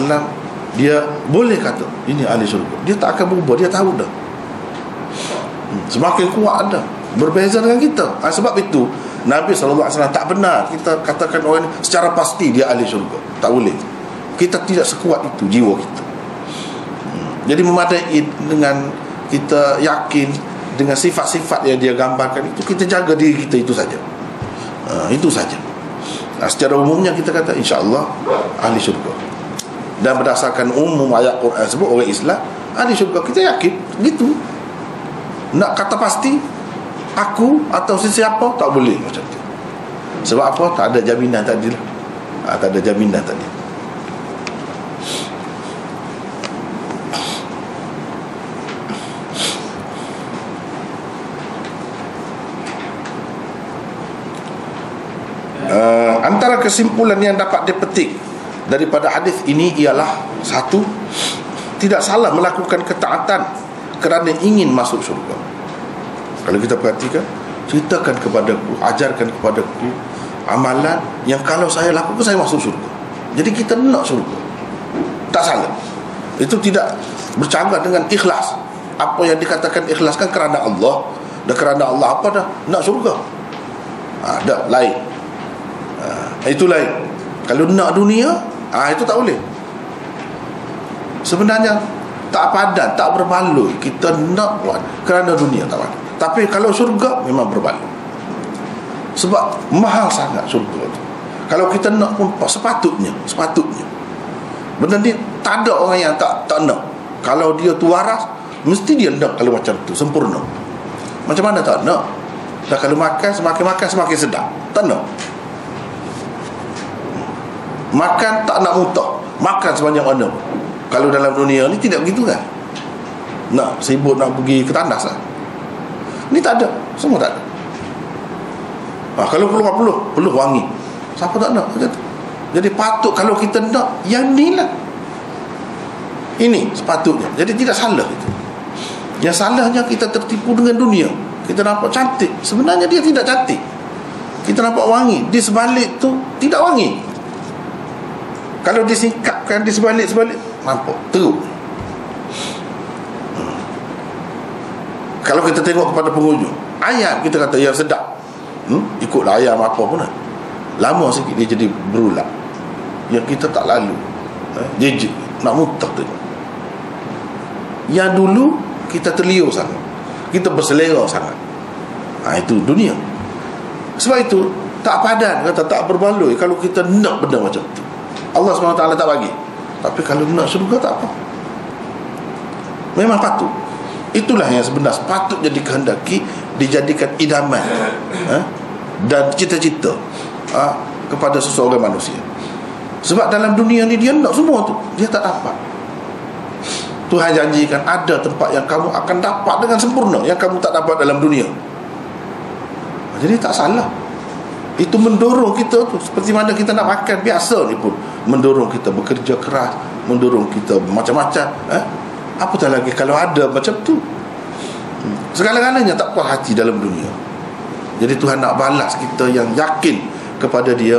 dia boleh kata ini ahli syurga, dia tak akan berubah, dia tahu dah. Semakin kuat dah, berbeza dengan kita. Sebab itu Nabi SAW tak benar kita katakan orang ini secara pasti dia ahli syurga. Tak boleh. Kita tidak sekuat itu jiwa kita. Jadi memadai dengan kita yakin dengan sifat-sifat yang dia gambarkan itu, kita jaga diri kita, itu saja. Itu saja. Secara umumnya kita kata insya-Allah ahli syurga. Dan berdasarkan umum ayat Quran sebut orang Islam ahli syurga, kita yakin gitu. Nak kata pasti aku atau sesiapa, tak boleh macam tu. Sebab apa? Tak ada jaminan tadi lah. Tak ada jaminan tadi. Antara kesimpulan yang dapat dipetik daripada hadis ini ialah, satu, tidak salah melakukan ketaatan kerana ingin masuk syurga. Kalau kita perhatikan, ceritakan kepadaku, ajarkan kepadaku amalan yang kalau saya lakukan saya masuk syurga. Jadi kita nak syurga, tak salah. Itu tidak bercanggah dengan ikhlas. Apa yang dikatakan ikhlas kan kerana Allah. Dan kerana Allah apa dah? Nak syurga. Dah lain. Itu lain. Kalau nak dunia, itu tak boleh. Sebenarnya tak padan, tak berbaloi. Kita nak buat kerana dunia, tak padan. Tapi kalau syurga memang berbaloi. Sebab mahal sangat syurga tu. Kalau kita nak pun sepatutnya. Benda ni tak ada orang yang tak nak. Kalau dia tu waras, mesti dia nak. Kalau macam tu sempurna. Macam mana tak nak? Dan kalau makan, semakin sedap, tak nak. Makan tak nak muntah, makan sebanyak mana. Kalau dalam dunia ni tidak begitu kan. Nak sibuk nak pergi ke tandas lah. Ni tak ada, semua tak ada. Kalau peluh wangi, siapa tak nak macam tu? Jadi patut kalau kita nak yang ni lah, ini sepatutnya. Jadi tidak salah itu. Yang salahnya kita tertipu dengan dunia. Kita nampak cantik, sebenarnya dia tidak cantik. Kita nampak wangi, di sebalik tu tidak wangi. Kalau disingkapkan di sebalik nampak teruk. Kalau kita tengok kepada pengunjung, ayam kita kata yang sedap, ikutlah ayam apa pun lah. Lama sikit dia jadi berulat. Yang kita tak lalu, jejik, nak muntah tu. Yang dulu kita terliur sangat, kita berselera sangat. Itu dunia. Sebab itu tak padan, kata tak berbaloi kalau kita nak benda macam tu. Allah SWT tak bagi. Tapi kalau nak syurga tak apa, memang patut. Itulah yang sebenarnya patutnya dikehendaki, dijadikan idaman dan cita-cita kepada seseorang manusia. Sebab dalam dunia ni dia nak semua tu, dia tak dapat. Tuhan janjikan ada tempat yang kamu akan dapat dengan sempurna, yang kamu tak dapat dalam dunia. Jadi tak salah. Itu mendorong kita tu, seperti mana kita nak makan biasa ni pun mendorong kita bekerja keras, mendorong kita macam-macam. Apatah lagi kalau ada macam tu. Segala-galanya tak puas hati dalam dunia. Jadi Tuhan nak balas kita yang yakin kepada dia,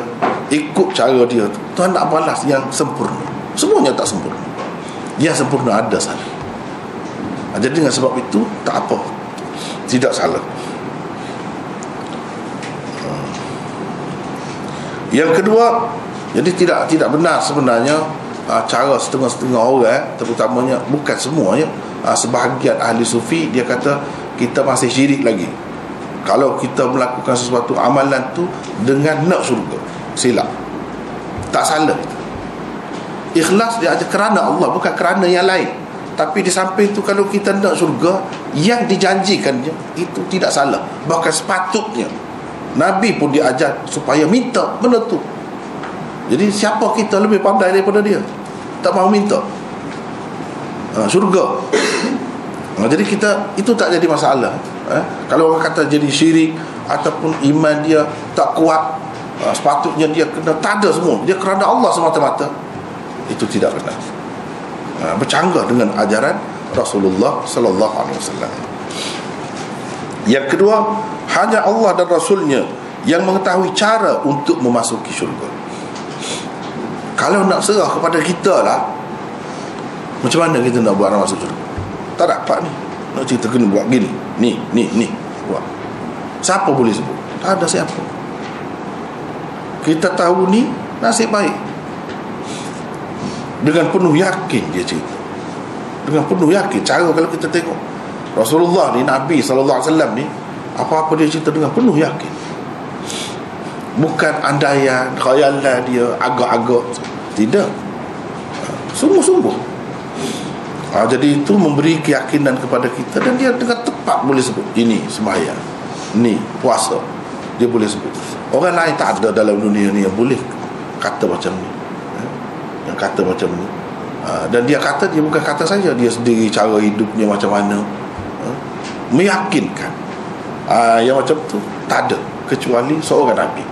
ikut cara dia tu. Tuhan nak balas yang sempurna. Semuanya tak sempurna. Yang sempurna ada salah. Jadi dengan sebab itu tak apa, tidak salah. Yang kedua, jadi tidak benar sebenarnya cara setengah-setengah orang, terutamanya, bukan semuanya, sebahagian ahli sufi, dia kata kita masih syirik lagi kalau kita melakukan sesuatu amalan tu dengan nak syurga. Silap. Tak salah. Ikhlas dia aja kerana Allah, bukan kerana yang lain. Tapi di samping tu, kalau kita nak syurga, yang dijanjikannya itu tidak salah, bahkan sepatutnya. Nabi pun diajar supaya minta benda tu. Jadi siapa kita lebih pandai daripada dia? Tak mahu minta syurga. Jadi kita, itu tak jadi masalah. Kalau orang kata jadi syirik ataupun iman dia tak kuat, sepatutnya dia kena, tak ada semua, dia kerana Allah semata-mata, itu tidak benar. Bercanggah dengan ajaran Rasulullah sallallahu alaihi wasallam. Yang kedua, hanya Allah dan Rasulnya yang mengetahui cara untuk memasuki syurga. Kalau nak serah kepada kita lah, macam mana kita nak buat nak masuk syurga? Tak dapat ni. Nak cerita kena buat gini, ni buat. Siapa boleh sebut? Tak ada siapa. Kita tahu ni nasib baik. Dengan penuh yakin dia cerita. Dengan penuh yakin. Cara kalau kita tengok Rasulullah ni, Nabi SAW ni, apa-apa dia cerita dengan penuh yakin. Bukan andaian, khayalan dia, agak-agak. Tidak. Sungguh-sungguh. Jadi itu memberi keyakinan kepada kita. Dan dia dengan tepat boleh sebut, ini sembahyang, ni puasa, dia boleh sebut. Orang lain tak ada dalam dunia ni yang boleh kata macam ni, yang kata macam ni. Dan dia kata, dia bukan kata saja, dia sendiri cara hidupnya macam mana, meyakinkan. Yang macam tu tak ada kecuali seorang Nabi.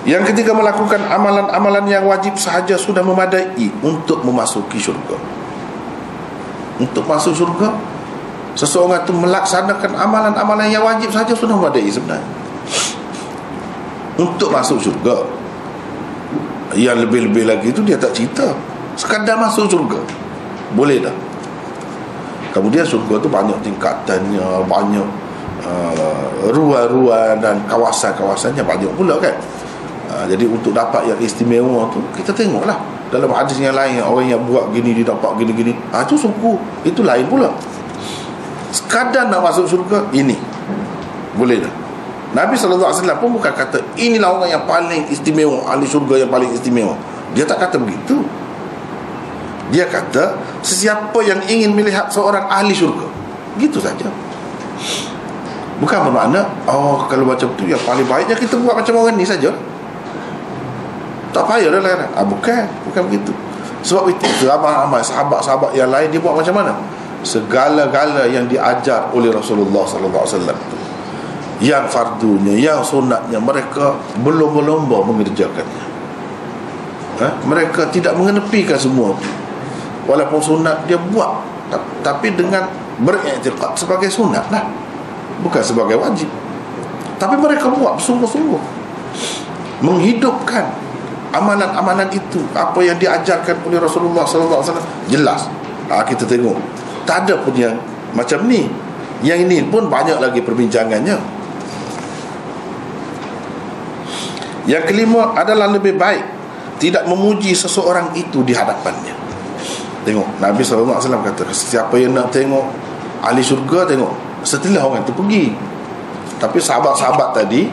Yang ketiga, melakukan amalan-amalan yang wajib sahaja sudah memadai untuk memasuki syurga. Untuk masuk syurga, seseorang itu melaksanakan amalan-amalan yang wajib sahaja sudah memadai sebenarnya untuk masuk syurga. Yang lebih-lebih lagi itu dia tak cerita, sekadar masuk syurga boleh dah. Kemudian syurga tu banyak tingkatannya, banyak ruang-ruang dan kawasan-kawasannya banyak pula kan. Jadi untuk dapat yang istimewa tu, kita tengoklah dalam hadis yang lain, orang yang buat gini dia dapat gini-gini. Itu suku, itu lain pula. Sekadar nak masuk syurga, ini boleh dah. Nabi SAW pun bukan kata inilah orang yang paling istimewa, ahli syurga yang paling istimewa. Dia tak kata begitu. Dia kata sesiapa yang ingin melihat seorang ahli syurga, gitu saja. Bukan bermakna kalau macam tu yang paling baiknya kita buat macam orang ni saja, tak payah dah lah. Bukan begitu. Sebab itu ramai sahabat-sahabat yang lain dia buat macam mana? Segala-gala yang diajar oleh Rasulullah SAW, yang fardunya, yang sunatnya, mereka belum berlomba mengerjakannya. Mereka tidak mengenepikan semua itu. Walaupun sunat dia buat, tapi dengan beriktikad sebagai sunat lah, bukan sebagai wajib. Tapi mereka buat sungguh-sungguh, menghidupkan amalan-amalan itu, apa yang diajarkan oleh Rasulullah SAW. Jelas kita tengok, tak ada pun yang macam ni. Yang ini pun banyak lagi perbincangannya. Yang kelima adalah lebih baik tidak memuji seseorang itu di hadapannya. Tengok, Nabi SAW kata, siapa yang nak tengok ahli syurga, tengok setelah orang itu pergi. Tapi sahabat-sahabat tadi,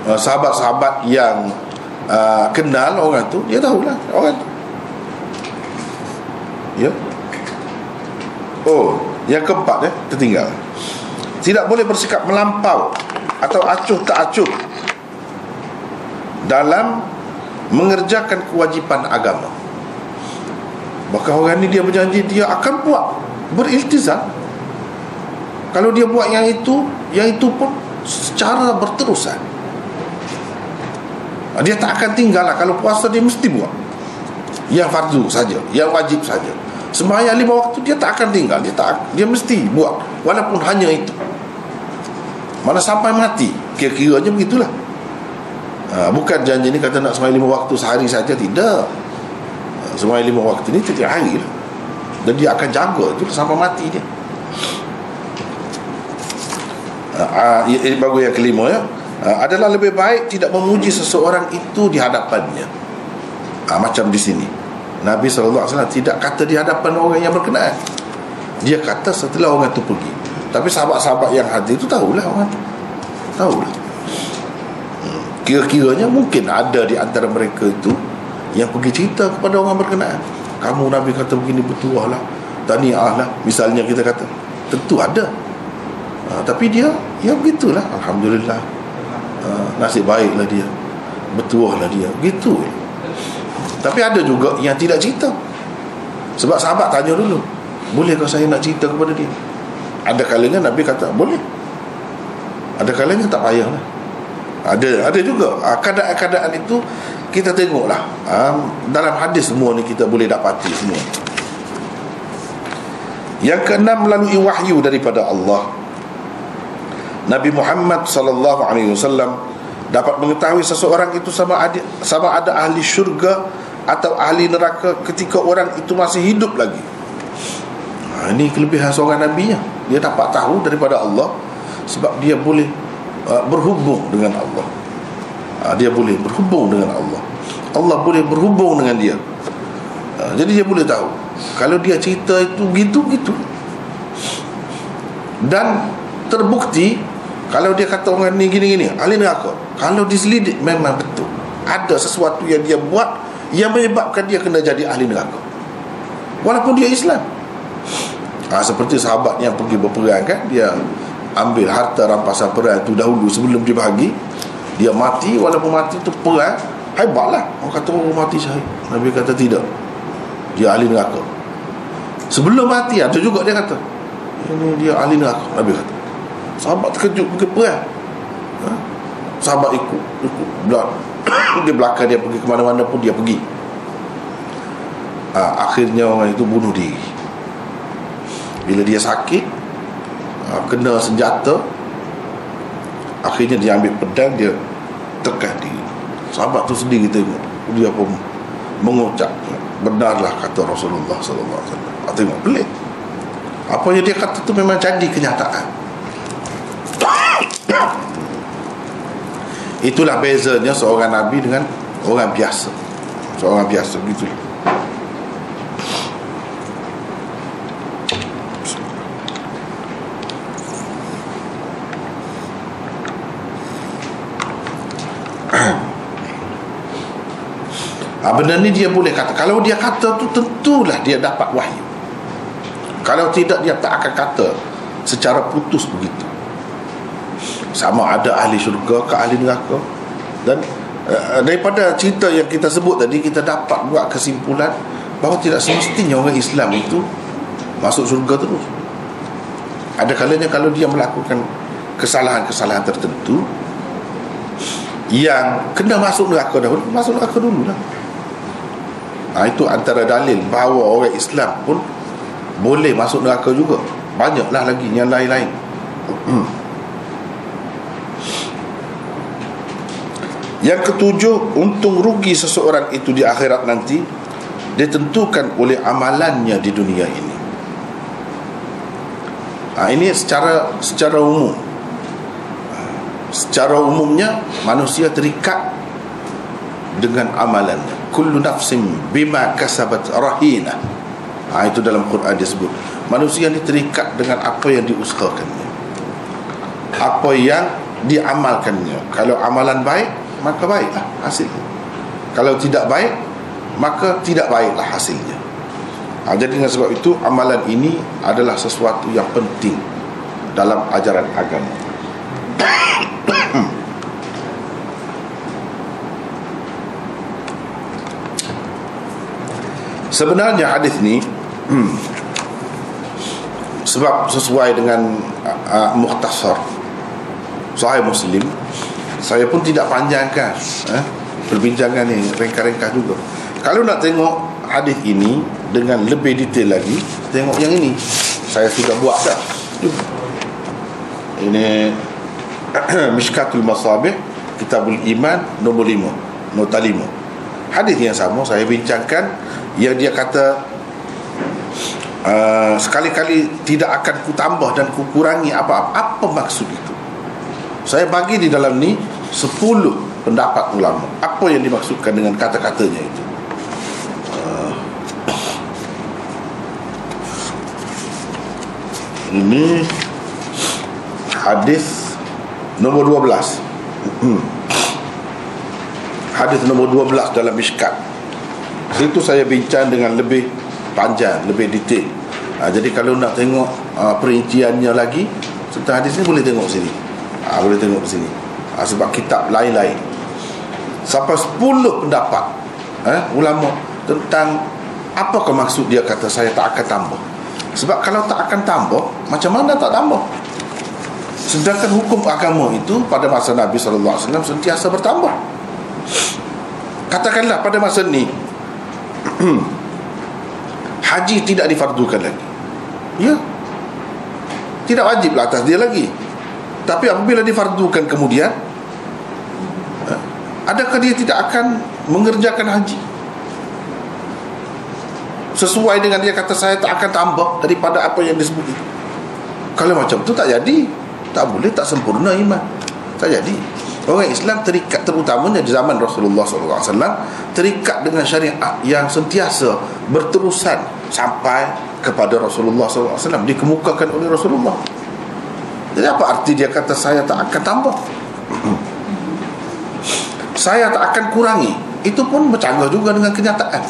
sahabat-sahabat yang kenal orang tu, dia tahulah orang tu. Ya. Yang keempat tertinggal. Tidak boleh bersikap melampau atau acuh tak acuh dalam mengerjakan kewajipan agama. Bahkan orang ni dia berjanji dia akan buat, beriltizam. Kalau dia buat yang itu pun secara berterusan. Dia tak akan tinggal lah. Kalau puasa dia mesti buat yang fardu saja, yang wajib saja. Sembahyang 5 waktu dia tak akan tinggal, dia mesti buat, walaupun hanya itu. Mana sampai mati, kira-kiranya begitulah. Bukan janji ni kata nak sembahyang 5 waktu sehari saja, tidak. Sembahyang 5 waktu ni setiap hari lah. Dan dia akan jaga tu sampai mati dia. Baru yang kelima ya, adalah lebih baik tidak memuji seseorang itu di hadapannya. Macam di sini Nabi SAW tidak kata di hadapan orang yang berkenaan. Dia kata setelah orang tu pergi. Tapi sahabat-sahabat yang hadir tu tahulah orang tu. Tahulah. Kira-kiranya mungkin ada di antara mereka itu yang pergi cerita kepada orang berkenaan. Kamu Nabi kata begini, bertuah lah, tahniah lah, misalnya kita kata. Tentu ada. Tapi dia, ya begitulah, alhamdulillah, nasib baiklah dia, bertuah lah dia, gitu. Tapi ada juga yang tidak cerita. Sebab sahabat tanya dulu, bolehkah saya nak cerita kepada dia? Ada kalanya Nabi kata boleh, ada kalanya tak payahlah. Ada juga keadaan-keadaan itu kita tengoklah. Dalam hadis semua ni kita boleh dapati semua. Yang keenam, melalui wahyu daripada Allah, Nabi Muhammad sallallahu alaihi wasallam dapat mengetahui seseorang itu sama ada ahli syurga atau ahli neraka ketika orang itu masih hidup lagi. Ini kelebihan seorang nabinya. Dia dapat tahu daripada Allah sebab dia boleh berhubung dengan Allah. Dia boleh berhubung dengan Allah. Allah boleh berhubung dengan dia. Jadi dia boleh tahu. Kalau dia cerita itu gitu-gitu. Dan terbukti kalau dia kata orang ni gini-gini, ahli neraka, kalau diselidik memang betul ada sesuatu yang dia buat yang menyebabkan dia kena jadi ahli neraka, walaupun dia Islam. Seperti sahabat yang pergi berperang kan, dia ambil harta rampasan perang tu dahulu sebelum dia bahagi. Dia mati, walaupun mati tu perang, hebatlah. Orang kata orang mati syahid. Nabi kata tidak, dia ahli neraka. Sebelum mati ada juga dia kata ini dia ahli neraka. Nabi kata. Sahabat terkejut, pergi perang. Sahabat ikut di belakang dia, pergi ke mana-mana pun dia pergi. Akhirnya orang itu bunuh diri. Bila dia sakit, kena senjata, akhirnya dia ambil pedang, dia tekan diri. Sahabat tu sendiri tengok, dia pun mengucap, benarlah kata Rasulullah SAW. Tengok, pelik. Apa yang dia kata tu memang jadi kenyataan. Itulah bezanya seorang Nabi dengan orang biasa. Seorang biasa begitu. Benda ni dia boleh kata. Kalau dia kata tu tentulah dia dapat wahyu. Kalau tidak dia tak akan kata secara putus begitu. Sama ada ahli syurga ke ahli neraka. Dan daripada cerita yang kita sebut tadi, kita dapat buat kesimpulan bahawa tidak semestinya orang Islam itu masuk syurga terus. Ada kalanya kalau dia melakukan kesalahan-kesalahan tertentu yang kena masuk neraka dahulu, masuk neraka dulu lah. Itu antara dalil bahawa orang Islam pun boleh masuk neraka juga. Banyaklah lagi yang lain-lain. Yang ketujuh, untung rugi seseorang itu di akhirat nanti ditentukan oleh amalannya di dunia ini. Ini secara umum. Secara umumnya manusia terikat dengan amalannya. Kullu nafsin bima kasabat rahina. Itu dalam Quran disebut. Manusia ini terikat dengan apa yang diusahakannya, apa yang diamalkannya. Kalau amalan baik, maka baiklah hasilnya. Kalau tidak baik, maka tidak baiklah hasilnya. Jadi dengan sebab itu amalan ini adalah sesuatu yang penting dalam ajaran agama. Sebenarnya hadis ni sebab sesuai dengan mukhtasar Sahih Muslim, saya pun tidak panjangkan perbincangan ni, ringkas-ringkas juga. Kalau nak tengok hadis ini dengan lebih detail lagi, tengok yang ini. Saya sudah buat dah. Ini Mishkatul Masabih Kitabul Iman nombor 5, nota 5. Hadis yang sama saya bincangkan, yang dia kata sekali-kali tidak akan kutambah dan kukurangi apa-apa. Apa maksud itu? Saya bagi di dalam ni 10 pendapat ulama. Apa yang dimaksudkan dengan kata-katanya itu? Ini hadis nombor 12. Hadis nombor 12 dalam Mishkat. Itu saya bincang dengan lebih panjang, lebih detail. Jadi kalau nak tengok perinciannya lagi tentang hadis ni, boleh tengok sini. Boleh tengok sini. Sebab kitab lain-lain sampai 10 pendapat ulama tentang apakah maksud dia kata saya tak akan tambah. Sebab kalau tak akan tambah, macam mana tak tambah? Sedangkan hukum agama itu pada masa Nabi SAW sentiasa bertambah. Katakanlah pada masa ni haji tidak difardukan lagi, ya, tidak wajiblah atas dia lagi. Tapi apabila difardukan kemudian, adakah dia tidak akan mengerjakan haji sesuai dengan dia kata saya tak akan tambah daripada apa yang disebut itu? Kalau macam tu tak jadi, tak boleh, tak sempurna iman, tak jadi. Orang Islam terikat, terutamanya di zaman Rasulullah SAW, terikat dengan syariat yang sentiasa berterusan sampai kepada Rasulullah SAW, dikemukakan oleh Rasulullah. Jadi apa arti dia kata saya tak akan tambah, saya tak akan kurangi? Itu pun bercanggah juga dengan kenyataan.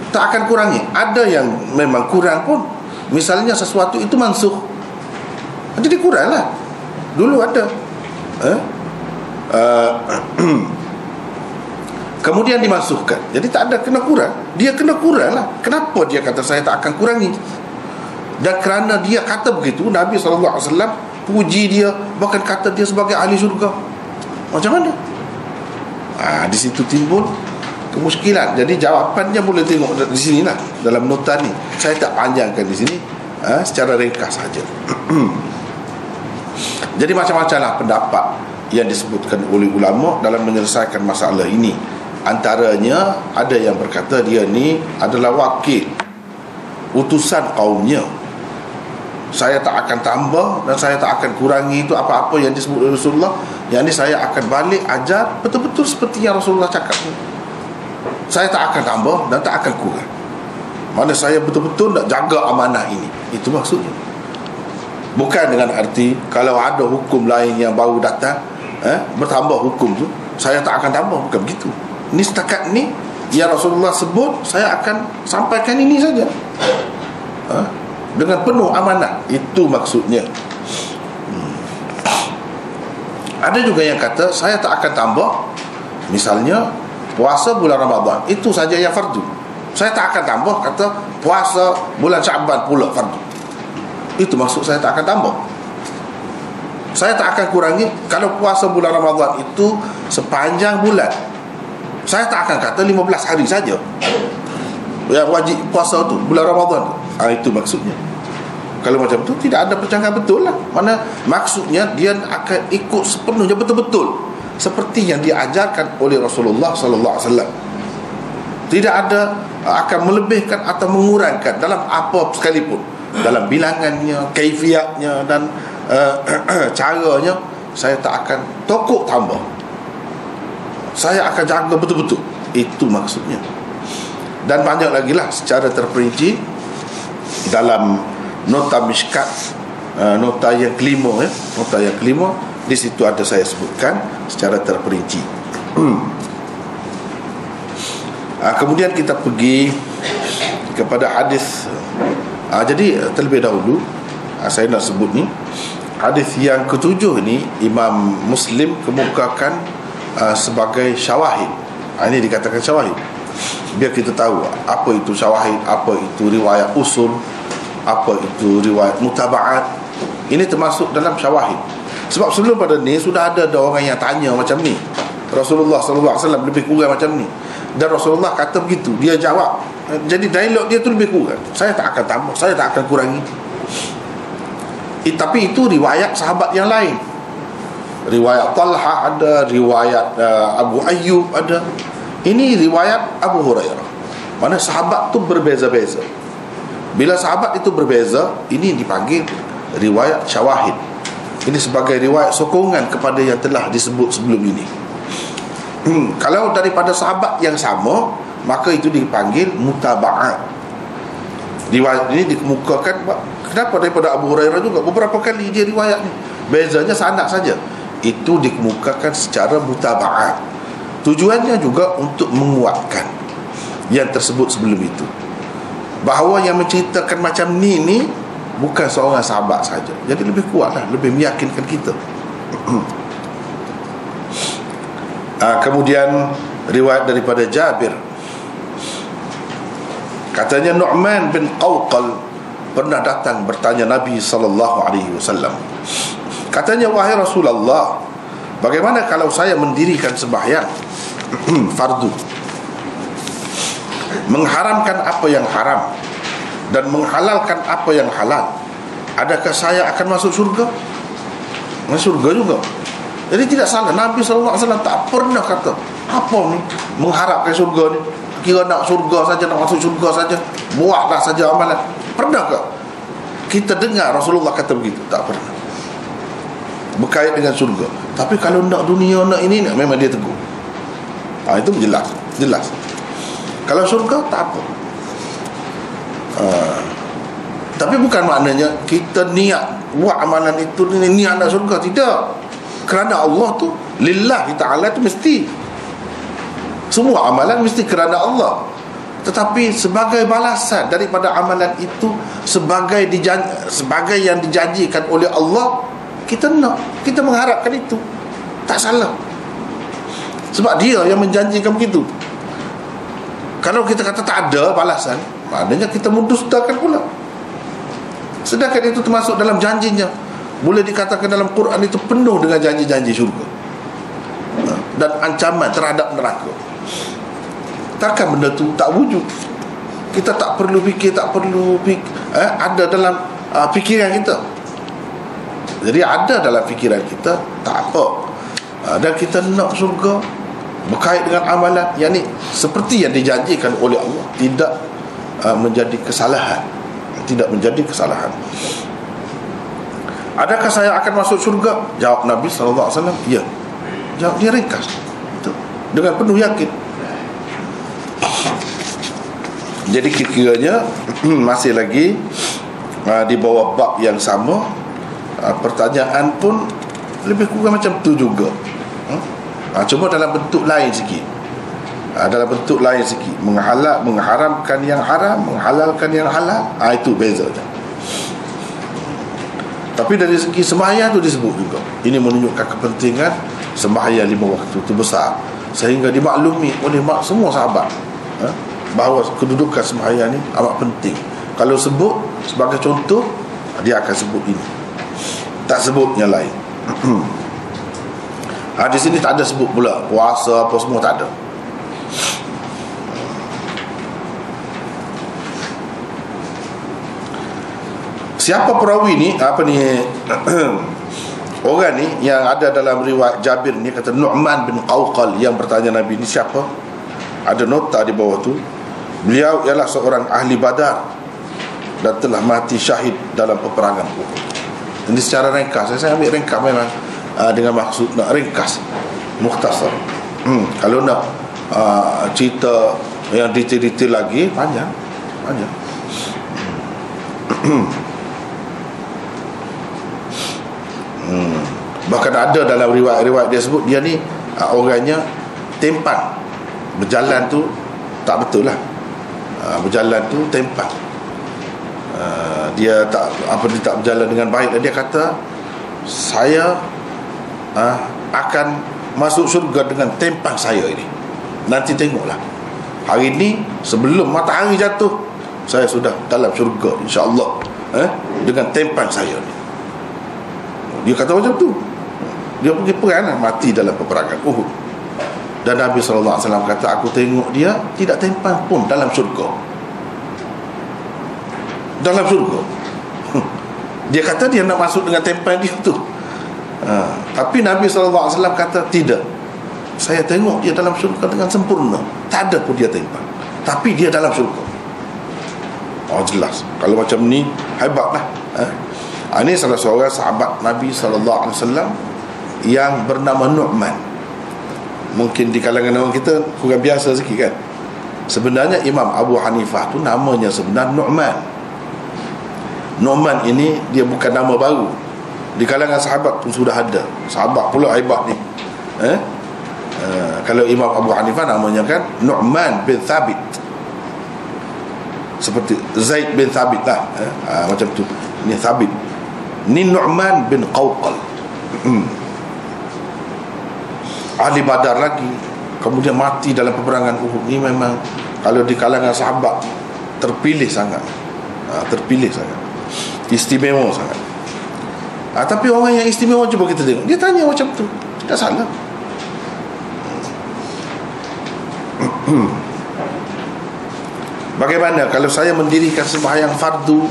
Tak akan kurangi. Ada yang memang kurang pun, misalnya sesuatu itu mansuh, jadi kuranglah. Dulu ada kemudian dimansuhkan, jadi tak ada kena kurang. Dia kena kurang lah. Kenapa dia kata saya tak akan kurangi? Dan kerana dia kata begitu, Nabi SAW puji dia, bahkan kata dia sebagai ahli syurga. Macam mana? Di situ timbul kemuskilan. Jadi jawapannya boleh tengok di sini lah, dalam nota ni. Saya tak panjangkan di sini, secara ringkas saja. Jadi macam-macam lah pendapat yang disebutkan oleh ulama dalam menyelesaikan masalah ini. Antaranya ada yang berkata dia ni adalah wakil, utusan kaumnya. Saya tak akan tambah dan saya tak akan kurangi itu apa-apa yang disebut oleh Rasulullah. Yang ini saya akan balik ajar betul-betul seperti yang Rasulullah cakap. Saya tak akan tambah dan tak akan kurang. Mana saya betul-betul nak jaga amanah ini. Itu maksudnya. Bukan dengan arti kalau ada hukum lain yang baru datang, bertambah hukum tu, saya tak akan tambah. Bukan begitu. Ini setakat ni yang Rasulullah sebut, saya akan sampaikan ini saja, dengan penuh amanah. Itu maksudnya. Ada juga yang kata saya tak akan tambah, misalnya puasa bulan Ramadan, itu saja yang fardu. Saya tak akan tambah, kata puasa bulan Syaban pula fardu. Itu maksud saya tak akan tambah. Saya tak akan kurangi kalau puasa bulan Ramadan itu sepanjang bulan. Saya tak akan kata 15 hari saja yang wajib puasa tu bulan Ramadan. Itu maksudnya. Kalau macam tu tidak ada percanggahan, betul lah. Mana maksudnya dia akan ikut sepenuhnya betul-betul seperti yang diajarkan oleh Rasulullah sallallahu alaihi wasallam. Tidak ada akan melebihkan atau mengurangkan dalam apa sekalipun, dalam bilangannya, kaifiatnya dan caranya. Saya tak akan tokok tambah, saya akan jaga betul-betul. Itu maksudnya. Dan banyak lagi lah secara terperinci dalam nota Mishkat, nota yang kelima, nota yang kelima, di situ ada saya sebutkan secara terperinci. Kemudian kita pergi kepada hadis. Jadi terlebih dahulu saya nak sebut ni hadis yang ketujuh ni Imam Muslim kemukakan sebagai syawahid. Ini dikatakan syawahid biar kita tahu apa itu syawahid, apa itu riwayat usul, apa itu riwayat mutaba'at. Ini termasuk dalam syawahid. Sebab sebelum pada ni sudah ada orang yang tanya macam ni, Rasulullah SAW lebih kurang macam ni, dan Rasulullah kata begitu, dia jawab. Jadi dialog dia tu lebih kurang, saya tak akan tambah, saya tak akan kurangi. Tapi itu riwayat sahabat yang lain. Riwayat Talha ada, riwayat Abu Ayyub ada. Ini riwayat Abu Hurairah. Mana sahabat tu berbeza-beza. Bila sahabat itu berbeza, ini dipanggil riwayat syawahid. Ini sebagai riwayat sokongan kepada yang telah disebut sebelum ini. Kalau daripada sahabat yang sama, maka itu dipanggil mutaba'at. Riwayat ini dikemukakan. Kenapa daripada Abu Hurairah juga beberapa kali dia riwayat ni, bezanya sanad saja. Itu dikemukakan secara mutaba'at. Tujuannya juga untuk menguatkan yang tersebut sebelum itu, bahawa yang menceritakan macam ni bukan seorang sahabat saja. Jadi lebih kuatlah, lebih meyakinkan kita. Kemudian riwayat daripada Jabir, katanya Nu'man bin Qawqal pernah datang bertanya Nabi SAW. Katanya, wahai Rasulullah, bagaimana kalau saya mendirikan sembahyang fardu, mengharamkan apa yang haram dan menghalalkan apa yang halal, adakah saya akan masuk syurga? Masuk syurga juga. Jadi tidak salah, Nabi SAW tak pernah kata apa ni mengharapkan syurga ni, kira nak syurga saja, nak masuk syurga saja, buatlah saja amalan. Pernah ke kita dengar Rasulullah kata begitu? Tak pernah, berkait dengan syurga. Tapi kalau nak dunia, nak ini, nak, memang dia tegur. Itu jelas. Kalau syurga tak apa. Tapi bukan maknanya kita niat buat amalan itu niat nak syurga. Tidak. Kerana Allah tu, lillahi ta'ala tu mesti, semua amalan mesti kerana Allah. Tetapi sebagai balasan daripada amalan itu, sebagai yang dijanjikan oleh Allah, kita nak, kita mengharapkan itu. Tak salah, sebab dia yang menjanjikan begitu. Kalau kita kata tak ada balasan, maknanya kita mendustakan pula. Sedangkan itu termasuk dalam janjinya. Boleh dikatakan dalam Quran itu penuh dengan janji-janji syurga dan ancaman terhadap neraka. Takkan benda tu tak wujud? Kita tak perlu fikir, ada dalam fikiran kita. Jadi ada dalam fikiran kita, tak apa. Dan kita nak syurga berkait dengan amalan yang ni seperti yang dijanjikan oleh Allah, tidak menjadi kesalahan. Tidak menjadi kesalahan. Adakah saya akan masuk syurga? Jawab Nabi SAW, ya. Jawab dia ringkas dengan penuh yakin. Jadi kira-kiranya masih lagi di bawah bab yang sama. Pertanyaan pun lebih kurang macam tu juga. Cuma dalam bentuk lain sikit. Dalam bentuk lain sikit. Mengharamkan yang haram, menghalalkan yang halal. Itu bezanya. Tapi dari segi sembahyang tu disebut juga. Ini menunjukkan kepentingan sembahyang 5 waktu itu besar, sehingga dimaklumi oleh semua sahabat bahawa kedudukan sembahyang ni amat penting. Kalau sebut sebagai contoh, dia akan sebut ini, tak sebut yang lain. Di sini tak ada sebut pula puasa apa semua, tak ada. Siapa perawi ni, orang ni yang ada dalam riwayat Jabir ni, kata Nu'man bin Qawqal yang bertanya Nabi ni siapa? Ada nota di bawah tu, beliau ialah seorang ahli Badar dan telah mati syahid dalam peperangan Uhud. Ini secara ringkas, saya ambil ringkas memang dengan maksud nak ringkas, mukhtasar. Kalau nak cerita yang detail-detail lagi, panjang. Bahkan ada dalam riwayat dia sebut dia ni orangnya tempat berjalan tu tak betul lah. Berjalan tu tempat, dia tak berjalan dengan baik. Dan dia kata, saya akan masuk syurga dengan tempat saya ini. Nanti tengoklah, hari ni sebelum matahari jatuh, saya sudah dalam syurga insya-Allah, dengan tempat saya ni. Dia kata macam tu. Dia pergi perang, mati dalam peperangan Uhud. Dan Nabi SAW kata, aku tengok dia tidak tempang pun dalam syurga. Dalam syurga. Dia kata dia nak masuk dengan tempang dia tu. Tapi Nabi SAW kata tidak, saya tengok dia dalam syurga dengan sempurna, tak ada pun dia timpang, tapi dia dalam syurga. Jelas. Kalau macam ni hebatlah. Ini salah seorang sahabat Nabi SAW yang bernama Nu'man. Mungkin di kalangan orang kita kurang biasa sikit kan. Sebenarnya Imam Abu Hanifah tu namanya sebenar Nu'man. Nu'man ini dia bukan nama baru. Di kalangan sahabat pun sudah ada. Sahabat pula hebat ni. Kalau Imam Abu Hanifah namanya kan Nu'man bin Thabit, seperti Zaid bin Thabit lah, macam tu. Ni Thabit, ni Nu'man bin Qawqal. Ahli Badar lagi, kemudian mati dalam peperangan Uhud. Ni memang kalau di kalangan sahabat terpilih sangat, terpilih sangat, istimewa sangat. Tapi orang yang istimewa, cuba kita tengok, dia tanya macam tu, tidak salah. Bagaimana kalau saya mendirikan sembahyang fardu,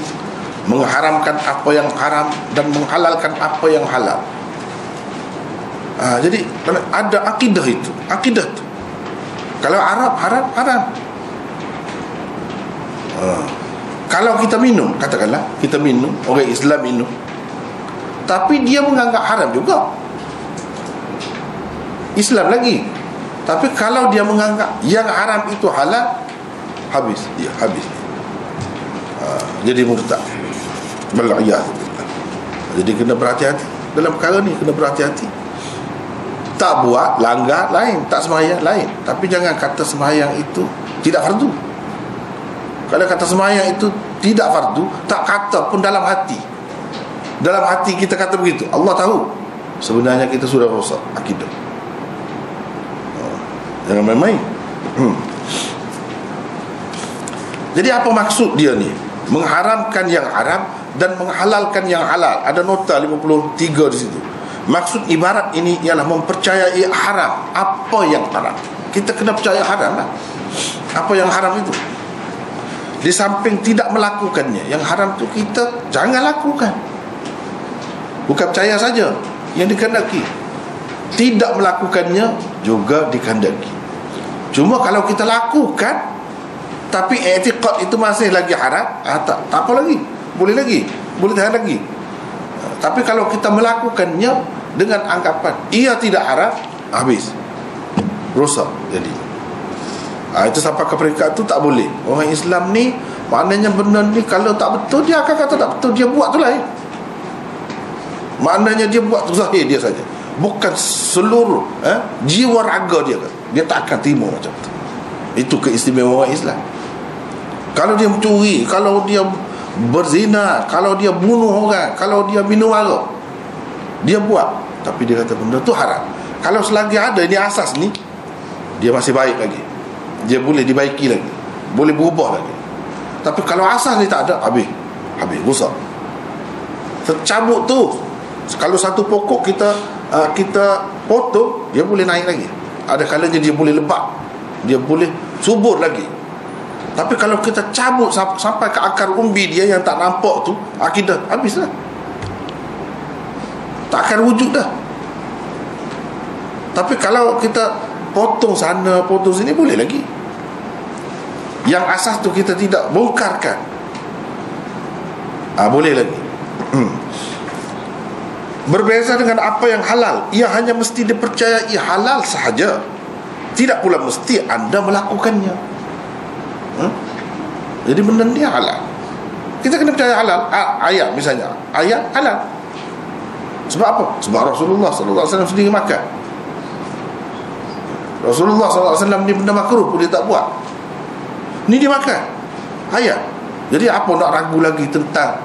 mengharamkan apa yang haram dan menghalalkan apa yang halal? Jadi ada akidah itu, akidah tu. Kalau Arab haram. Kalau kita minum, katakanlah kita minum, orang Islam minum, tapi dia menganggap haram juga, Islam lagi. Tapi kalau dia menganggap yang haram itu halal, habis dia, habis. Jadi murtad. Wal'iyadzubillah. Jadi kena berhati-hati dalam perkara ni, kena berhati-hati. Tak buat, langgar lain, tak sembahyang lain. Tapi jangan kata sembahyang itu tidak fardu. Kalau kata sembahyang itu tidak fardu, tak kata pun dalam hati. Dalam hati kita kata begitu, Allah tahu sebenarnya kita sudah rosak akidah. Jangan main-main. Jadi apa maksud dia ni? Mengharamkan yang haram dan menghalalkan yang halal. Ada nota 53 di situ. Maksud ibarat ini ialah mempercayai haram, apa yang haram. Kita kena percaya haram lah. Apa yang haram itu, di samping tidak melakukannya, yang haram itu kita jangan lakukan. Bukan percaya saja yang dikehendaki, tidak melakukannya juga dikehendaki. Cuma kalau kita lakukan tapi i'tiqad itu masih lagi haram, tak apa lagi, boleh lagi, boleh tahan lagi. Tapi kalau kita melakukannya dengan anggapan ia tidak haram, habis, rosak. Jadi itu sampai ke peringkat itu tak boleh. Orang Islam ni maknanya benda ni kalau tak betul, dia akan kata tak betul, dia buat tu lain. Maknanya dia buat tu zahir dia saja, bukan seluruh jiwa raga dia. Dia tak akan terima macam tu. Itu keistimewaan Islam. Kalau dia mencuri, kalau dia berzina, kalau dia bunuh orang, kalau dia minum arak, dia buat, tapi dia kata benda tu haram. Kalau selagi ada ini asas ni, dia masih baik lagi, dia boleh dibaiki lagi, boleh berubah lagi. Tapi kalau asas ni tak ada, habis rosak, tercabut tu. Kalau satu pokok kita potong, dia boleh naik lagi. Ada kalanya dia boleh lebat, dia boleh subur lagi. Tapi kalau kita cabut sampai ke akar umbi dia yang tak nampak tu, akidah habislah, tak akan wujud dah. Tapi kalau kita potong sana, potong sini, boleh lagi. Yang asas tu kita tidak bongkarkan, boleh lagi. Berbeza dengan apa yang halal, ia hanya mesti dipercayai halal sahaja, tidak pula mesti anda melakukannya. Jadi benda ni halal, kita kena percaya halal. Ayat misalnya, ayat halal. Sebab apa? Sebab Rasulullah SAW sendiri makan. Rasulullah SAW ni benda makruh pun dia tak buat, ni dia makan ayat. Jadi apa nak ragu lagi tentang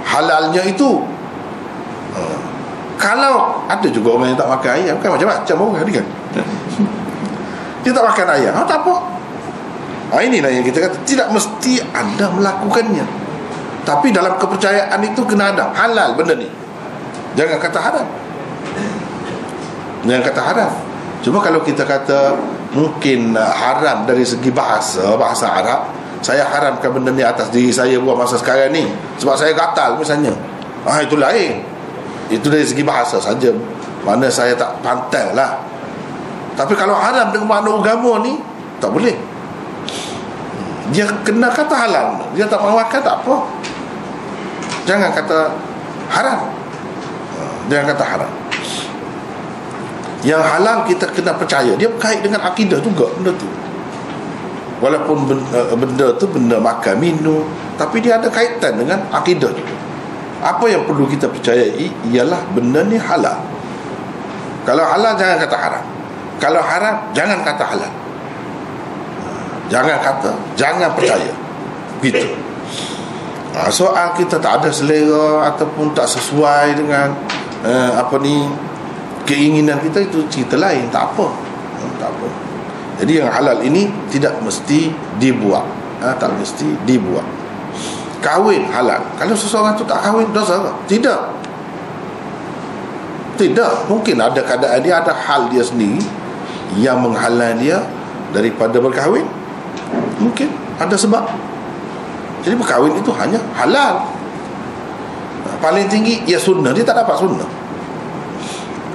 halalnya itu? Kalau ada juga orang yang tak makan ayam, kan macam-macam orang ni kan. Dia tak makan ayam, tak apa. Inilah yang kita kata, tidak mesti anda melakukannya, tapi dalam kepercayaan itu kena ada halal benda ni. Jangan kata haram, jangan kata haram. Cuma kalau kita kata mungkin haram dari segi bahasa Arab, saya haramkan benda ni atas diri saya buat masa sekarang ni sebab saya gatal misalnya, itu lain. Itu dari segi bahasa saja, mana saya tak pantai lah. Tapi kalau haram dengan makna agama ni, tak boleh. Dia kena kata halal, dia tak mahu makan, tak apa. Jangan kata haram. Jangan kata haram. Yang halal kita kena percaya, dia berkait dengan akidah juga benda tu. Walaupun benda tu benda makan minum, tapi dia ada kaitan dengan akidah juga. Apa yang perlu kita percayai ialah benda ni halal. Kalau halal jangan kata haram. Kalau haram jangan kata halal. Jangan percaya. Begitu. Soal kita tak ada selera ataupun tak sesuai dengan keinginan kita, itu cerita lain, tak apa. Tak apa. Jadi yang halal ini tidak mesti dibuat. Tak mesti dibuat. Kahwin halal. Kalau seseorang tu tak kahwin, dosa ke? Tidak. Mungkin ada keadaan dia, ada hal dia sendiri yang menghalang dia daripada berkahwin. Mungkin ada sebab. Jadi berkahwin itu hanya halal. Paling tinggi ia sunnah, dia tak dapat sunnah.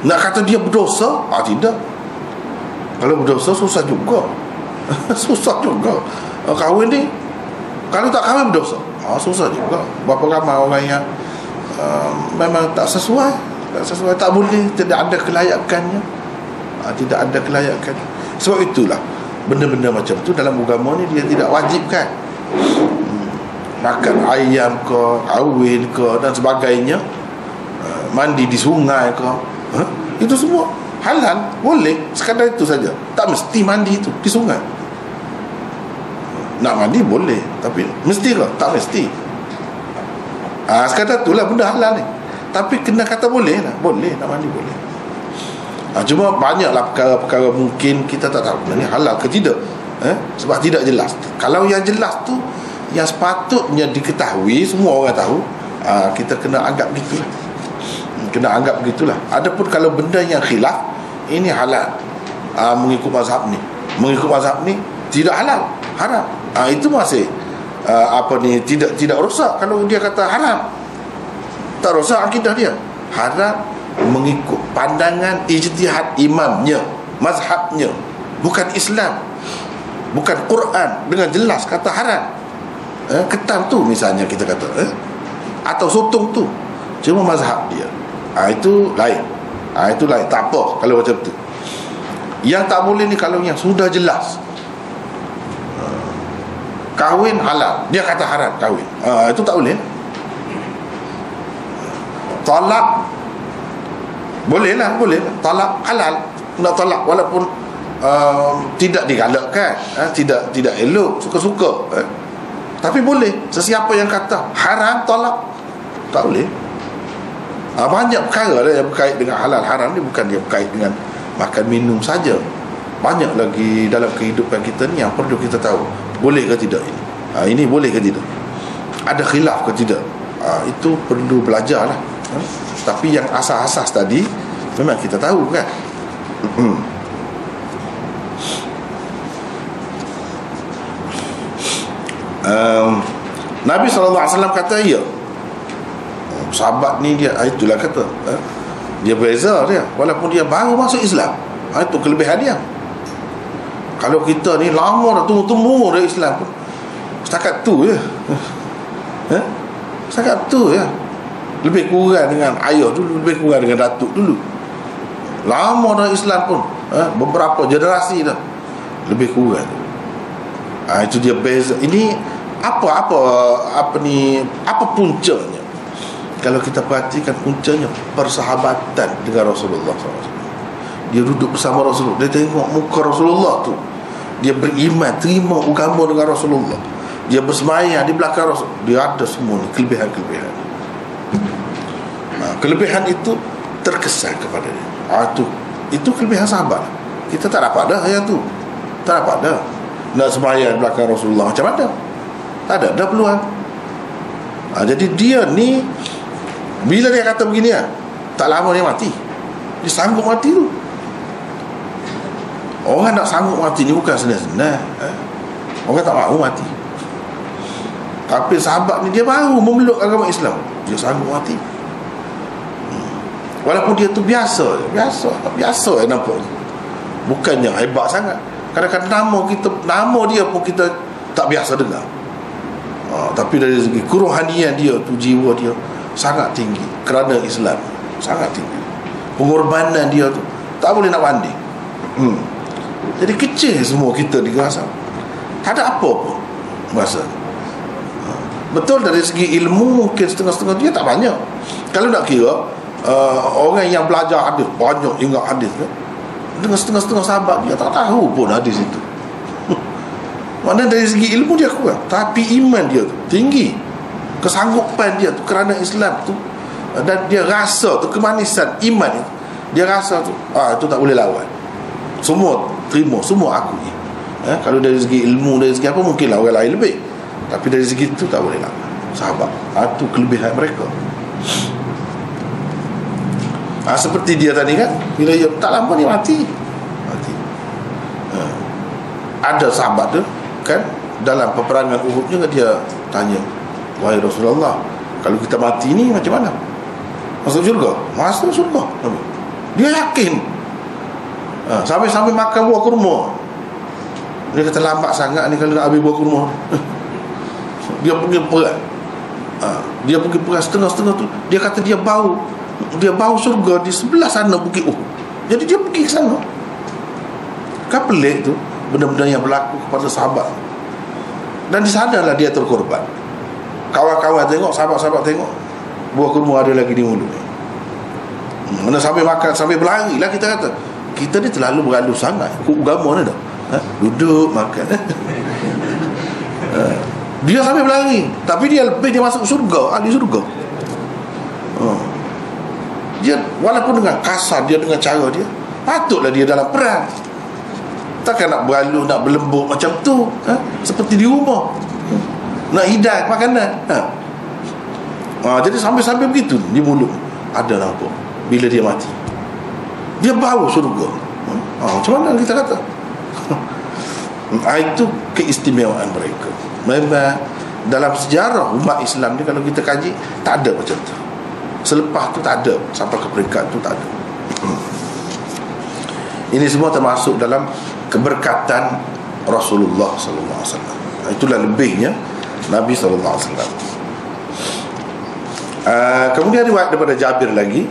Nak kata dia berdosa? Tidak. Kalau berdosa susah juga. Susah juga. Kahwin ni, kalau tak kahwin berdosa, susah juga. Berapa ramai orang yang memang tak sesuai, tak boleh, tidak ada kelayakannya. Tidak ada kelayakannya. Sebab itulah benda-benda macam tu dalam agama ni dia tidak wajibkan. Makan ayam ke, kahwin ke dan sebagainya, mandi di sungai ke, itu semua halal, boleh, sekadar itu saja. Tak mesti mandi itu di sungai. Nak mandi boleh, tapi mesti ke? Tak mesti. Sekadar itulah benda halal ni. Tapi kena kata boleh lah, boleh nak mandi boleh. Cuma banyaklah perkara-perkara mungkin kita tak tahu ni halal ke tidak, sebab tidak jelas. Kalau yang jelas tu, yang sepatutnya diketahui, semua orang tahu, kita kena anggap begitulah. Kena anggap begitulah. Adapun kalau benda yang khilaf, ini halal, mengikut mazhab ni tidak halal, haram, itu masih tidak rosak. Kalau dia kata haram, tak rosak akidah dia. Haram mengikut pandangan ijtihad imamnya, mazhabnya, bukan Islam, bukan Quran dengan jelas kata haram. Ketam tu misalnya kita kata, atau sotong tu, cuma mazhab dia, itu lain. Itu lain, tak apa kalau macam tu. Yang tak boleh ni kalau yang sudah jelas, kahwin halal, dia kata haram kahwin, itu tak boleh. Talak boleh lah. Talak halal, nak talak walaupun tidak digalakkan, tidak elok, suka-suka, tapi boleh. Sesiapa yang kata haram talak, tak boleh. Banyak perkara yang berkait dengan halal haram ni, bukan dia berkait dengan makan minum saja. Banyak lagi dalam kehidupan kita ni yang perlu kita tahu. Boleh ke tidak ini? Ini boleh ke tidak? Ada khilaf ke tidak? Itu perlu belajar lah. Tapi yang asas-asas tadi memang kita tahu kan. Nabi SAW kata ya, sahabat ni dia, itulah kata, dia beza dia, walaupun dia baru masuk Islam. Itu kelebihan dia. Kalau kita ni lama dah tunggu-tunggu dari Islam pun, setakat tu je, setakat tu je. Lebih kurang dengan ayah dulu, lebih kurang dengan datuk dulu. Lama dah Islam pun, beberapa generasi dah, lebih kurang. Itu dia beza. Ini apa puncanya? Kalau kita perhatikan puncanya, persahabatan dengan Rasulullah SAW. Dia duduk bersama Rasulullah, dia tengok muka Rasulullah tu, dia beriman, terima agama dengan Rasulullah, dia bersemayam di belakang Rasul. Dia ada semua ni kelebihan-kelebihan. Kelebihan itu terkesan kepada dia. Itu kelebihan sahabat. Kita tak dapat dah yang tu. Tak dapat dah. Nak sembahyang belakang Rasulullah macam mana? Tak ada peluang. Jadi dia ni, bila dia kata begini, tak lama dia mati. Dia sanggup mati tu. Orang nak sanggup mati ni bukan senang-senang. Orang tak mahu mati. Tapi sahabat ni dia baru memeluk agama Islam, dia sanggup mati. Walaupun dia tu biasa nampak, bukannya hebat sangat. Kadang-kadang nama dia pun kita tak biasa dengar. Tapi dari segi kerohanian dia tu, jiwa dia sangat tinggi kerana Islam, sangat tinggi. Pengorbanan dia tu tak boleh nak banding. Jadi kecil semua kita di Gaza, tak ada apa pun masa. Betul dari segi ilmu mungkin setengah-setengah dia tak banyak. Kalau nak kira orang yang belajar hadis banyak ingat hadis kan, dengan setengah-setengah sahabat dia tak tahu pun hadis itu. Maknanya dari segi ilmu dia kurang, tapi iman dia tu tinggi, kesanggupan dia tu kerana Islam tu, dan dia rasa tu kemanisan iman itu, dia rasa tu itu tak boleh lawan. Semua terima, semua akui. Kalau dari segi ilmu, dari segi apa mungkinlah orang lain lebih, tapi dari segi itu tak boleh lawan sahabat. Itu kelebihan mereka. Seperti dia tadi kan, bila dia tak lama dia mati. Ada sahabat tu kan, dalam peperangan Uhud juga dia tanya, wahai Rasulullah, kalau kita mati ni macam mana? Masuk syurga? Masuk syurga. Dia yakin. Sampai makan buah kurma. Dia kata lambat sangat ni kalau nak habis buah kurma. Dia pergi perang. Dia pergi perang setengah-setengah tu, dia kata dia bau syurga di sebelah sana Bukit Uhud. Jadi dia pergi ke sana. Kan pelik tu benda-benda yang berlaku kepada sahabat. Dan di sanalah dia terkorban. Kawan-kawan tengok, sahabat-sahabat tengok, buah kurma ada lagi di mulut. Mana sampai makan, sampai berlari lah kita kata. Kita ni terlalu berlalu sangat ikut agama ni dah. Duduk makan. Dia sampai berlari, tapi dia masuk syurga, ahli syurga. Dia walaupun dengan kasar dia, dengan cara dia, patutlah dia dalam perang. Takkan nak berlalu, nak berlembut macam tu, seperti di rumah, nak hidang makanan. Jadi sampai begitu di mulut ada nampak. Bila dia mati, dia bau syurga. Macam mana kita kata? Itu keistimewaan mereka. Memang dalam sejarah umat Islam ni, kalau kita kaji, tak ada macam tu. Selepas tu tak ada, sampai ke peringkat tu tak ada. Ini semua termasuk dalam keberkatan Rasulullah sallallahu alaihi wasallam. Itulah lebihnya Nabi sallallahu alaihi wasallam. Kemudian riwayat daripada Jabir lagi,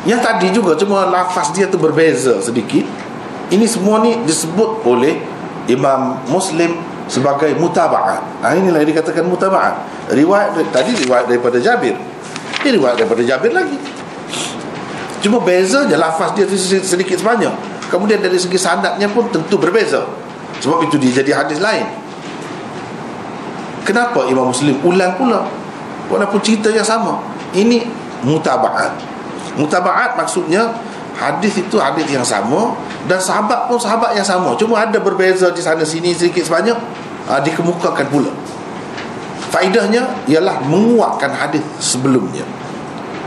yang tadi juga, cuma lafaz dia tu berbeza sedikit. Ini semua ni disebut oleh Imam Muslim sebagai mutaba'at. Inilah yang dikatakan mutaba'at. Riwayat tadi riwayat daripada Jabir, ini riwayat daripada Jabir lagi, cuma bezanya lafaz dia sedikit sebanyak. Kemudian dari segi sanadnya pun tentu berbeza, sebab itu dia jadi hadis lain. Kenapa Imam Muslim ulang pula walaupun cerita yang sama? Ini mutaba'at. Mutaba'at maksudnya hadis itu hadis yang sama, dan sahabat pun sahabat yang sama, cuma ada berbeza di sana sini sedikit sebanyak, dikemukakan pula. Faedahnya ialah menguatkan hadis sebelumnya,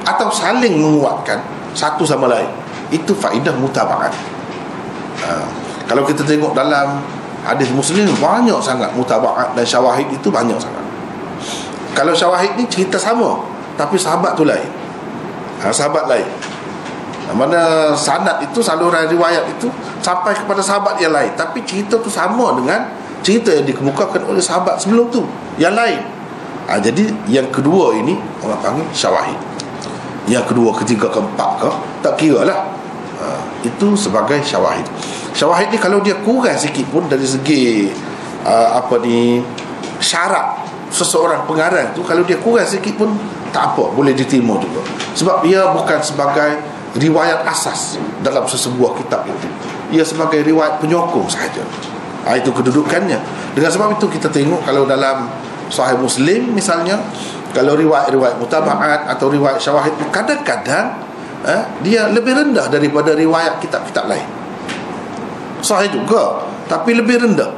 atau saling menguatkan satu sama lain. Itu faedah mutaba'at. Kalau kita tengok dalam hadis Muslim, banyak sangat mutaba'at dan syawahid itu banyak sangat. Kalau syawahid ni cerita sama, tapi sahabat tu lain, sahabat lain. Mana sanad itu, saluran riwayat itu sampai kepada sahabat yang lain, tapi cerita tu sama dengan cerita yang dikemukakan oleh sahabat sebelum tu yang lain. Jadi yang kedua ini orang panggil syawahid. Yang kedua, ketiga, keempat ke, tak kira lah. Itu sebagai syawahid. Syawahid ni kalau dia kurang sikit pun dari segi syarat seseorang pengarang tu, kalau dia kurang sikit pun tak apa, boleh diterima juga, sebab ia bukan sebagai riwayat asas dalam sesebuah kitab itu. Ia sebagai riwayat penyokong sahaja. Itu kedudukannya. Dengan sebab itu kita tengok kalau dalam Sahih Muslim misalnya, kalau riwayat-riwayat mutaba'at atau riwayat syawahid, kadang-kadang dia lebih rendah daripada riwayat kitab-kitab lain. Sahih juga, tapi lebih rendah.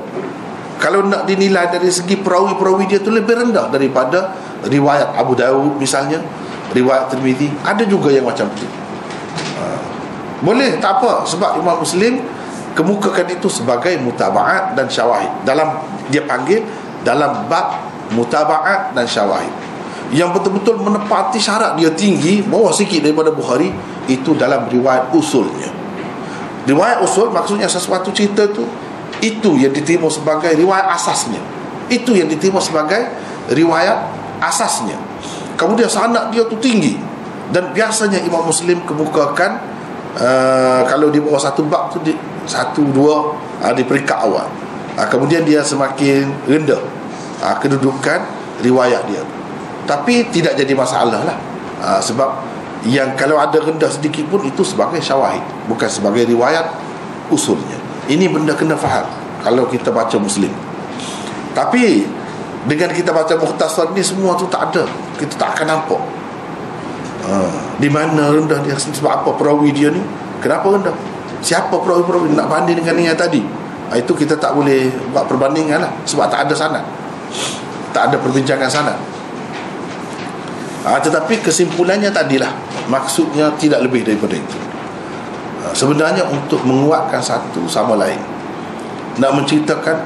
Kalau nak dinilai dari segi perawi-perawi dia tu, lebih rendah daripada riwayat Abu Dawud misalnya, riwayat Tirmizi. Ada juga yang macam tu. Boleh, tak apa, sebab Imam Muslim kemukakan itu sebagai mutaba'at dan syawahid. Dia panggil dalam bab mutaba'at dan syawahid. yang betul-betul menepati syarat, dia tinggi, bawah sikit daripada Bukhari, itu dalam riwayat usulnya. Riwayat usul maksudnya sesuatu cerita tu, itu yang diterima sebagai riwayat asasnya, itu yang diterima sebagai riwayat asasnya. Kemudian sanad dia tu tinggi, dan biasanya Imam Muslim kemukakan kalau di bawah satu bab tu, di satu dua di peringkat awal. Kemudian dia semakin rendah kedudukan riwayat dia. Tapi tidak jadi masalah lah, sebab yang kalau ada rendah sedikit pun itu sebagai syawahid, bukan sebagai riwayat usulnya. Ini benda kena faham kalau kita baca Muslim. Tapi dengan kita baca Mukhtasar ni, semua tu tak ada, kita tak akan nampak di mana rendah dia, sebab apa perawi dia ni, kenapa rendah, siapa perawi-perawi nak banding dengan yang tadi. Itu kita tak boleh buat perbandingan lah, sebab tak ada sanad, tak ada perbincangan sanad. Tetapi kesimpulannya tadilah, maksudnya tidak lebih daripada itu. Sebenarnya untuk menguatkan satu sama lain, nak menceritakan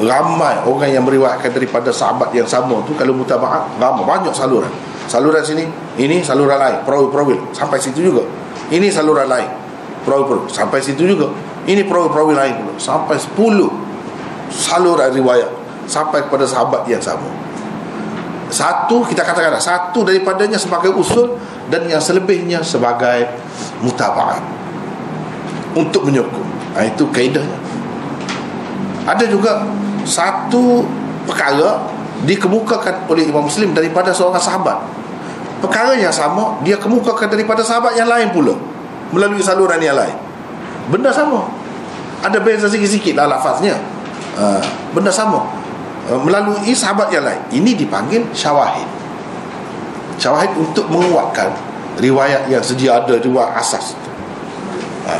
ramai orang yang meriwayatkan daripada sahabat yang sama tu, kalau mutaba'at ramai, banyak saluran. Saluran sini, ini saluran lain, perawi-perawi sampai situ juga. Ini saluran lain, perawi-perawi sampai situ juga. Ini perawi-perawi lain pula, sampai 10 saluran riwayat sampai kepada sahabat yang sama. Satu, kita katakanlah satu daripadanya sebagai usul, dan yang selebihnya sebagai mutaba'at untuk menyokong. Itu kaedahnya. Ada juga satu perkara dikemukakan oleh Imam Muslim daripada seorang sahabat, perkara yang sama dia kemukakan daripada sahabat yang lain pula melalui saluran yang lain. Benda sama, ada beza sikit-sikit lah lafaznya, benda sama melalui sahabat yang lain. Ini dipanggil syawahid. Syawahid untuk menguatkan riwayat yang sedia ada, riwayat asas.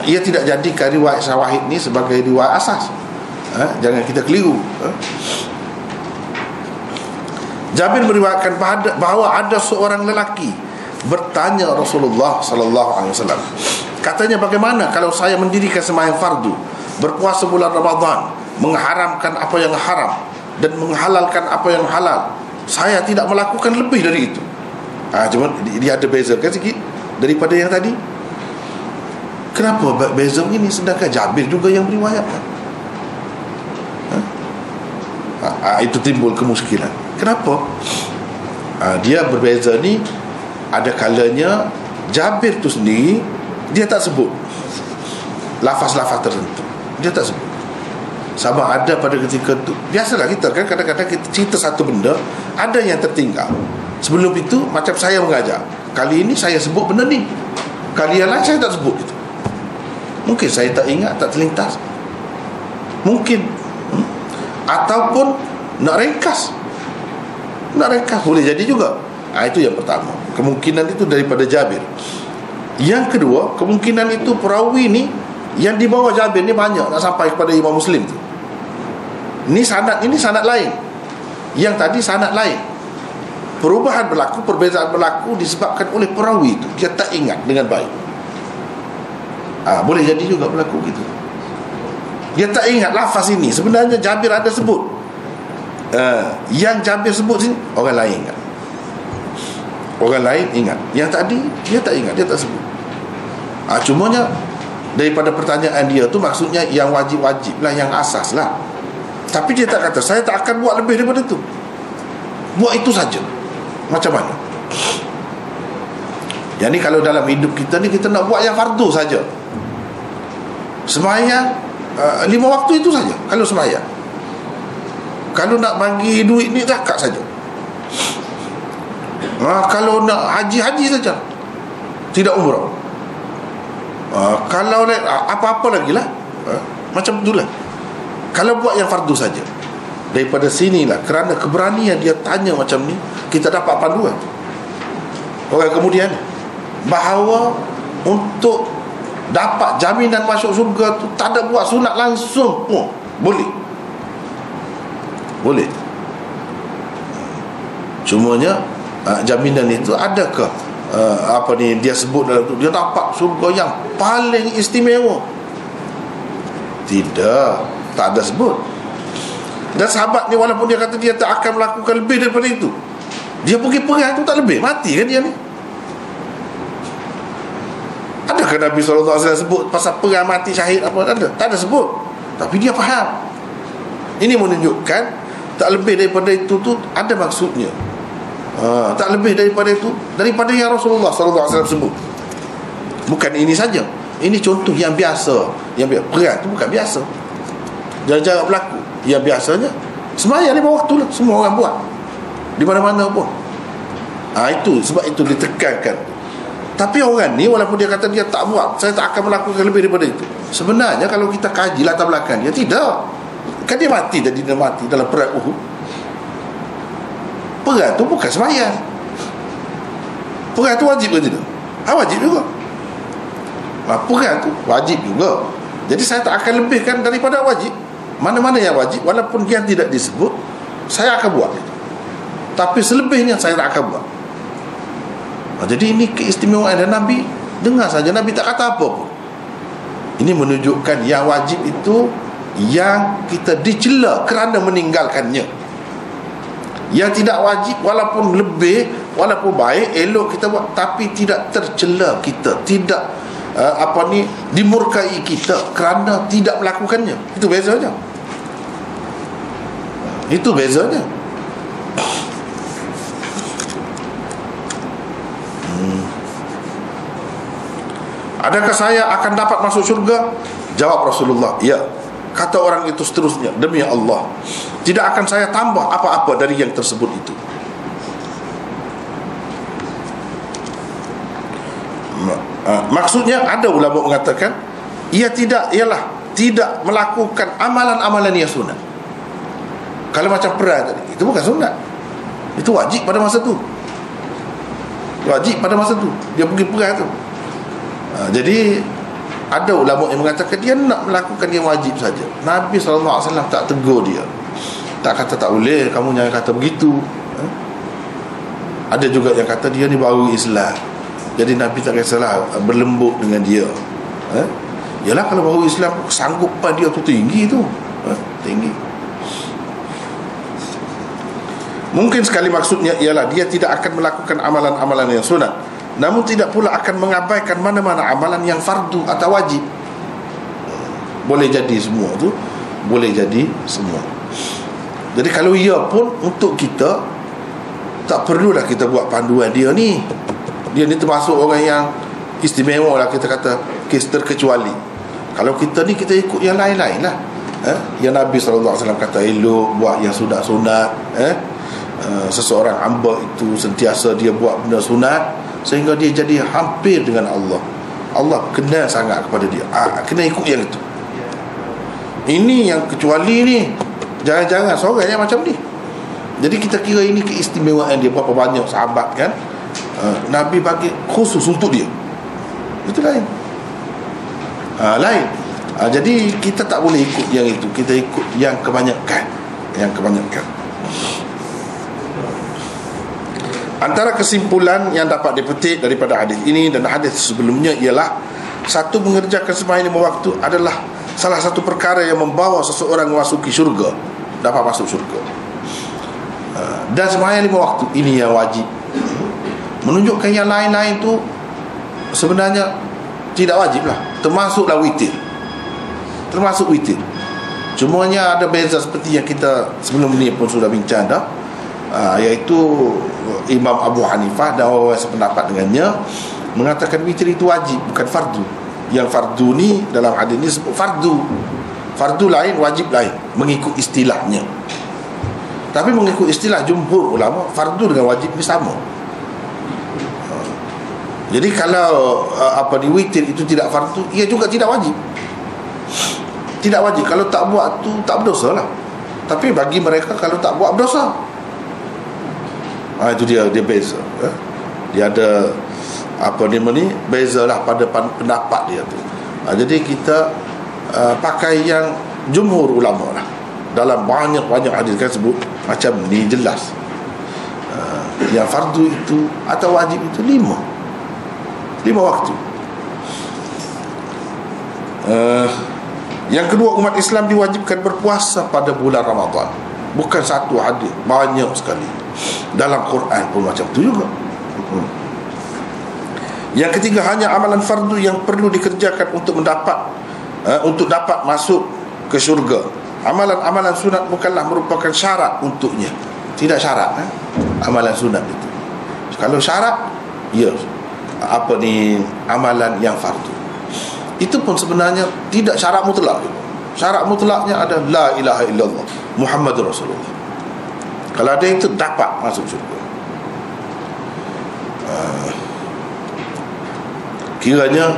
Ia tidak jadikan riwayat syawahid ni sebagai riwayat asas. Jangan kita keliru. Jabir meriwayatkan bahawa ada seorang lelaki bertanya Rasulullah sallallahu alaihi wasallam. Katanya, bagaimana kalau saya mendirikan sembahyang fardu, berpuasa bulan Ramadan, mengharamkan apa yang haram dan menghalalkan apa yang halal, saya tidak melakukan lebih dari itu. Cuma dia ada bezakan sikit daripada yang tadi. Kenapa beza ini, sedangkan Jabir juga yang meriwayatkan? Itu timbul kemuskilan. Kenapa? Dia berbeza ni, ada kalanya Jabir tu sendiri dia tak sebut lafaz-lafaz tertentu, dia tak sebut. Sama ada pada ketika tu, biasalah kita kan kadang-kadang kita cerita satu benda, ada yang tertinggal. Sebelum itu macam saya mengajar, kali ini saya sebut benda ni, kali yang lain saya tak sebut itu. Mungkin saya tak ingat, tak terlintas, mungkin ataupun nak ringkas boleh jadi juga. Itu yang pertama, kemungkinan itu daripada Jabir. Yang kedua, kemungkinan itu perawi ni yang di bawah Jabir ni banyak nak sampai kepada Imam Muslim tu. Ini sanad lain, yang tadi sanad lain. Perubahan berlaku, perbezaan berlaku disebabkan oleh perawi itu, dia tak ingat dengan baik. Boleh jadi juga berlaku gitu. Dia tak ingat lafaz ini, sebenarnya Jabir ada sebut. Yang Jabir sebut sini orang lain ingat, orang lain ingat. Yang tadi dia tak ingat, dia tak sebut. Cumanya daripada pertanyaan dia tu, maksudnya yang wajib-wajib lah, yang asas lah. Tapi dia tak kata saya tak akan buat lebih daripada itu, buat itu saja. Macam mana? Jadi kalau dalam hidup kita ni, kita nak buat yang fardu saja, sembahyang 5 waktu itu saja. Kalau sembahyang, kalau nak bagi duit ni zakat saja. Kalau nak haji saja, tidak umrah. Kalau apa-apa lagi lah, macam itulah. Kalau buat yang fardu saja, daripada sinilah, kerana keberanian dia tanya macam ni, kita dapat panduan orang kemudian bahawa untuk dapat jaminan masuk syurga tu, tak ada buat sunat langsung pun boleh. Cumanya jaminan itu adakah dia sebut dalam tu dia dapat syurga yang paling istimewa? Tidak, tak ada sebut. Dan sahabat ni walaupun dia kata dia tak akan melakukan lebih daripada itu, Dia pergi perang tu tak lebih mati kan dia ni? Adakah Nabi SAW sebut pasal perang mati syahid apa? Tak ada sebut. Tapi dia faham. Ini menunjukkan tak lebih daripada itu tu ada maksudnya. Tak lebih daripada itu, daripada yang Rasulullah SAW sebut. Bukan ini saja. Ini contoh yang biasa. Perang tu bukan biasa. Jarang-jarang berlaku. Yang biasanya sembahyang 5 waktu lah, semua orang buat di mana-mana pun. Itu sebab itu ditekankan. Tapi orang ni walaupun dia kata dia tak buat, saya tak akan melakukan lebih daripada itu, sebenarnya kalau kita kaji latar belakang dia, tidak. Kan dia mati, jadi dia mati dalam perang Uhud. Perang tu bukan sembahyang. Perang tu wajib ke tidak? Wajib juga. Perang tu wajib juga. Jadi saya tak akan lebihkan daripada wajib. Mana-mana yang wajib, walaupun yang tidak disebut, saya akan buat itu. Tapi selebihnya saya tak akan buat. Jadi ini keistimewaan dan Nabi, dengar saja, Nabi tak kata apa pun. Ini menunjukkan yang wajib itu yang kita dicela kerana meninggalkannya. Yang tidak wajib, walaupun lebih, walaupun baik, elok kita buat, tapi tidak tercela kita, tidak dimurkai kita kerana tidak melakukannya. Itu bezanya. Itu bezanya. Adakah saya akan dapat masuk syurga? Jawab Rasulullah, ya. Kata orang itu seterusnya, demi Allah, tidak akan saya tambah apa-apa dari yang tersebut itu. Maksudnya ada ulama mengatakan ia ialah tidak melakukan amalan-amalan yang sunat. Kalau macam perang tadi, itu bukan sunat, itu wajib pada masa tu. Wajib pada masa tu dia pergi perang tu. Jadi ada ulama yang mengatakan dia nak melakukan yang wajib saja. Nabi SAW tak tegur dia, tak kata tak boleh, kamu jangan kata begitu. Ada juga yang kata dia ni baru Islam, jadi Nabi tak kisahlah berlembut dengan dia. Yalah, kalau baru Islam, sanggupan dia tu tinggi tu, tinggi. Mungkin sekali maksudnya ialah dia tidak akan melakukan amalan-amalan yang sunat, namun tidak pula akan mengabaikan mana-mana amalan yang fardu atau wajib. Boleh jadi semua tu, boleh jadi semua. Jadi kalau ia pun untuk kita, tak perlulah kita buat panduan dia ni. Dia ni termasuk orang yang istimewa lah, kita kata kes terkecuali. Kalau kita ni, kita ikut yang lain-lain lah. Yang Nabi SAW kata elok, buat yang sunat. Seseorang hamba itu sentiasa dia buat benda sunat, sehingga dia jadi hampir dengan Allah. Allah kenal sangat kepada dia. Kena ikut yang itu. Ini yang kecuali ni, jangan-jangan seorang yang macam ni. Jadi kita kira ini keistimewaan dia. Berapa banyak sahabat kan, Nabi bagi khusus untuk dia. Itu lain. Lain. Jadi kita tak boleh ikut yang itu, kita ikut yang kebanyakan. Yang kebanyakan. Antara kesimpulan yang dapat dipetik daripada hadis ini dan hadis sebelumnya ialah, satu, mengerjakan sembahyang 5 waktu adalah salah satu perkara yang membawa seseorang memasuki syurga, dapat masuk syurga. Dan sembahyang 5 waktu ini yang wajib. Menunjukkan yang lain-lain tu sebenarnya tidak wajib lah. Termasuklah witir. Termasuk witir. Cumanya ada beza seperti yang kita sebelum ni pun sudah bincang dah, iaitu Imam Abu Hanifah dan orang sependapat dengannya mengatakan witir itu wajib, bukan fardu. Yang fardu ni dalam hadis ni sebut fardu. Fardu lain, wajib lain, mengikut istilahnya. Tapi mengikut istilah jumhur ulama, fardu dengan wajib ni sama. Jadi kalau di witir itu tidak fardu, ia juga tidak wajib. Tidak wajib. Kalau tak buat tu tak berdosa lah. Tapi bagi mereka kalau tak buat berdosa. Itu dia beza. Dia ada beza lah pada pendapat dia tu. Jadi kita pakai yang jumhur ulama lah. Dalam banyak-banyak hadis kan sebut macam ni, jelas. Yang fardu itu atau wajib itu 5 waktu. Yang kedua, umat Islam diwajibkan berpuasa pada bulan Ramadan. Bukan satu hadis, banyak sekali. Dalam Quran pun macam tu juga. Yang ketiga, hanya amalan fardu yang perlu dikerjakan untuk dapat masuk ke syurga. Amalan-amalan sunat bukanlah merupakan syarat untuknya. Tidak syarat amalan sunat itu. Kalau syarat, ya amalan yang fardu. Itu pun sebenarnya tidak syarat mutlak. Syarat mutlaknya ada la ilaha illallah Muhammadur Rasulullah. Kalau ada itu dapat masuk syurga. Kiranya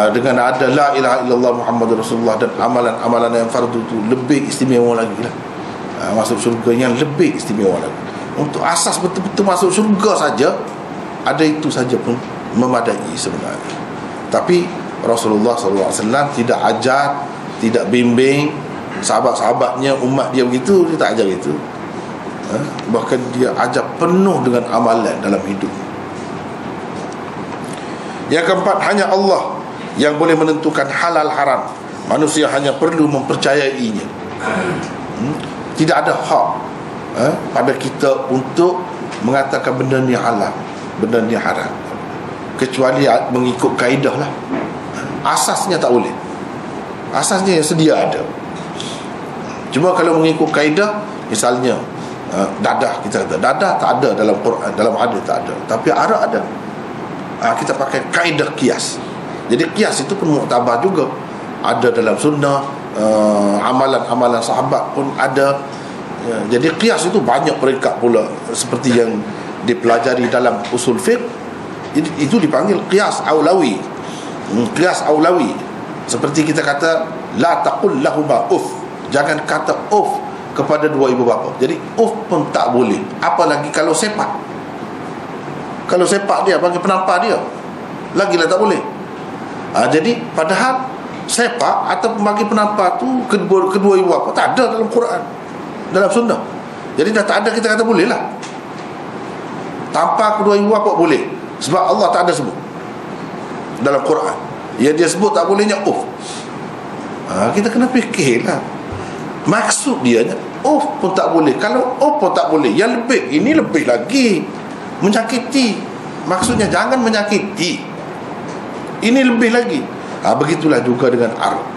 dengan ada la ilaha illallah Muhammadur Rasulullah dan amalan-amalan yang fardu itu lebih istimewa lagi lah. Masuk syurga yang lebih istimewa lagi. Untuk asas betul-betul masuk syurga saja, ada itu saja pun memadai sebenarnya. Tapi Rasulullah SAW tidak ajar, tidak bimbing sahabat-sahabatnya, umat dia begitu, dia tak ajar itu. Bahkan dia ajar penuh dengan amalan dalam hidup. Yang keempat, hanya Allah yang boleh menentukan halal haram. Manusia hanya perlu mempercayainya. Tidak ada hak pada kita untuk mengatakan benda ni halal, benda ni haram, kecuali mengikut kaedah lah. Asasnya tak boleh. Asasnya yang sedia ada. Cuma kalau mengikut kaedah, misalnya dadah, kita kata dadah tak ada dalam Quran, dalam hadis tak ada, tapi arak ada. Kita pakai kaedah kias. Jadi kias itu pun muktabar juga. Ada dalam sunnah, amalan-amalan sahabat pun ada. Jadi kias itu banyak peringkat pula. Seperti yang dipelajari dalam usul fiqh, itu dipanggil kias aulawi. Kias aulawi. Seperti kita kata la taqul lahuma uff, jangan kata uff kepada dua ibu bapa. Jadi uff pun tak boleh, apalagi kalau sepak. Kalau sepak dia, bagi penampar dia, lagilah tak boleh. Jadi padahal sepak atau bagi penampar tu kedua ibu bapa tak ada dalam Quran, dalam sunnah. Jadi dah tak ada, kita kata boleh lah. Tampar kedua ibu bapa boleh, sebab Allah tak ada sebut dalam Quran. Ya, dia sebut tak bolehnya kita kena fikirlah maksud dia. Pun tak boleh. Kalau pun tak boleh, yang lebih, ini lebih lagi menyakiti. Maksudnya jangan menyakiti, ini lebih lagi. Begitulah juga dengan arak.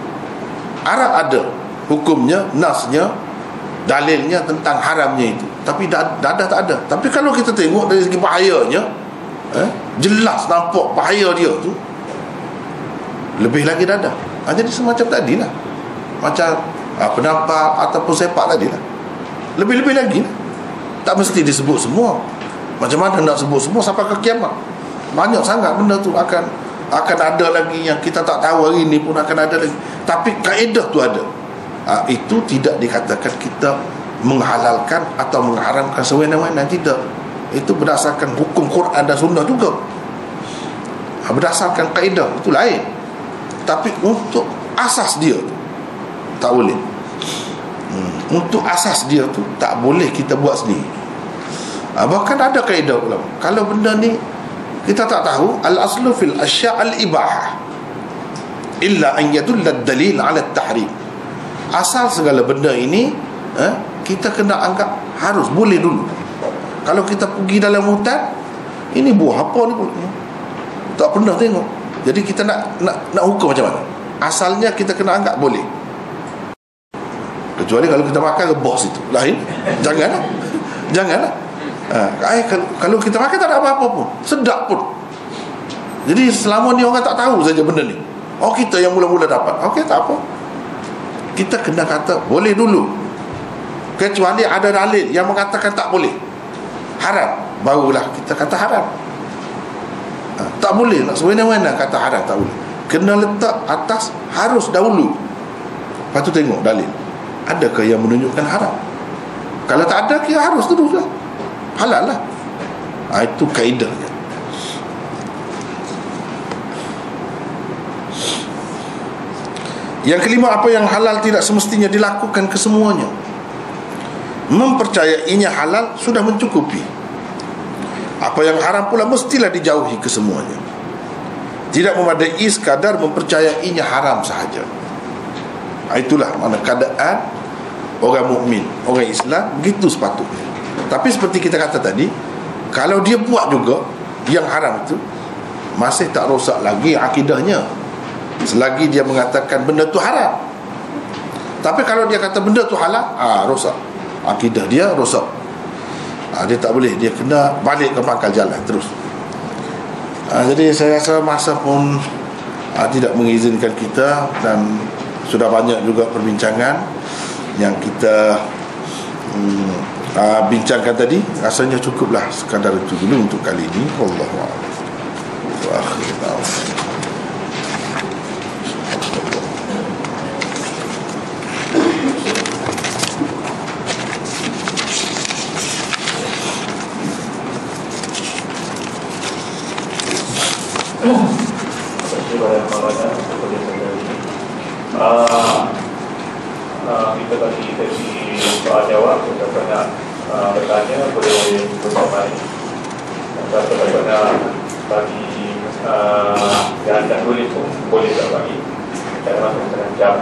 Arak ada hukumnya, nasnya, dalilnya tentang haramnya itu, tapi dadah tak ada. Tapi kalau kita tengok dari segi bahayanya, jelas nampak bahaya dia tu, lebih lagi dadah. Jadi semacam tadilah, macam penampar ataupun sepak tadilah, lebih-lebih lagi lah. Tak mesti disebut semua. Macam mana nak sebut semua sampai ke kiamat? Banyak sangat benda tu akan ada lagi yang kita tak tahu hari ni pun akan ada lagi. Tapi kaedah tu ada. Itu tidak dikatakan kita menghalalkan atau mengharamkan sewenang-wenang, tidak. Itu berdasarkan hukum Quran dan sunnah juga. Berdasarkan kaedah itu lain. Tapi untuk asas dia tu tak boleh. Untuk asas dia tu tak boleh kita buat sendiri. Bahkan ada kaedah ulama, kalau benda ni kita tak tahu, al-aslu fil asya' al-ibahah illa an yadulla ad-dalil 'ala at-tahrim. Asal segala benda ini kita kena anggap harus boleh dulu. Kalau kita pergi dalam hutan, ini buah apa ni pun tak pernah tengok, jadi kita nak hukum macam mana? Asalnya kita kena anggap boleh, kecuali kalau kita makan rebus itu lain. Janganlah. Kalau kita makan tak ada apa-apa pun, sedap pun. Jadi selama ni orang tak tahu saja benda ni, kita yang mula-mula dapat, tak apa. Kita kena kata boleh dulu, kecuali ada dalil yang mengatakan tak boleh, haram, barulah kita kata haram. Tak boleh nak sewenang-wenang kata haram, tak boleh. Kena letak atas harus dahulu, lepas tu tengok dalil adakah yang menunjukkan haram. Kalau tak ada, kita harus teruslah, halal lah. Itu kaedahnya. Yang kelima, apa yang halal tidak semestinya dilakukan kesemuanya. Mempercayainya halal sudah mencukupi. Apa yang haram pula mestilah dijauhi kesemuanya. Tidak memadai sekadar mempercayainya haram sahaja. Itulah mana keadaan orang mukmin, orang Islam, begitu sepatutnya. Tapi seperti kita kata tadi, kalau dia buat juga yang haram itu, masih tak rosak lagi akidahnya, selagi dia mengatakan benda tu haram. Tapi kalau dia kata benda tu halal, rosak akidah dia, rosak. Dia tak boleh, dia kena balik ke pangkal jalan terus. Jadi saya rasa masa pun tidak mengizinkan kita, dan sudah banyak juga perbincangan yang kita bincangkan tadi. Rasanya cukuplah sekadar itu dulu untuk kali ini. Wallahu a'lam. Wa akhiru da'wana. Kita bagi sesi soal jawab. Kita pernah bertanya, boleh bersama ini. Kita pernah bagi dan tulis pun boleh tak bagi. Kita masuk dengan jam.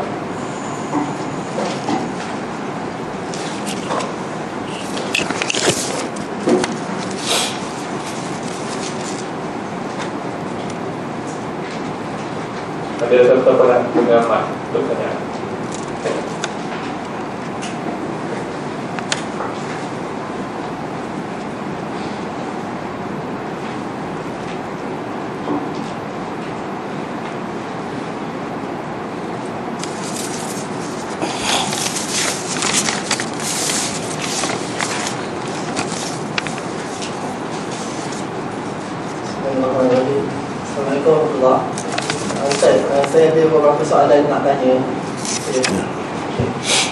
Ada serta pengamat untuk tanya. Assalamualaikum warahmatullahi. Ustaz, saya ada beberapa soalan nak tanya.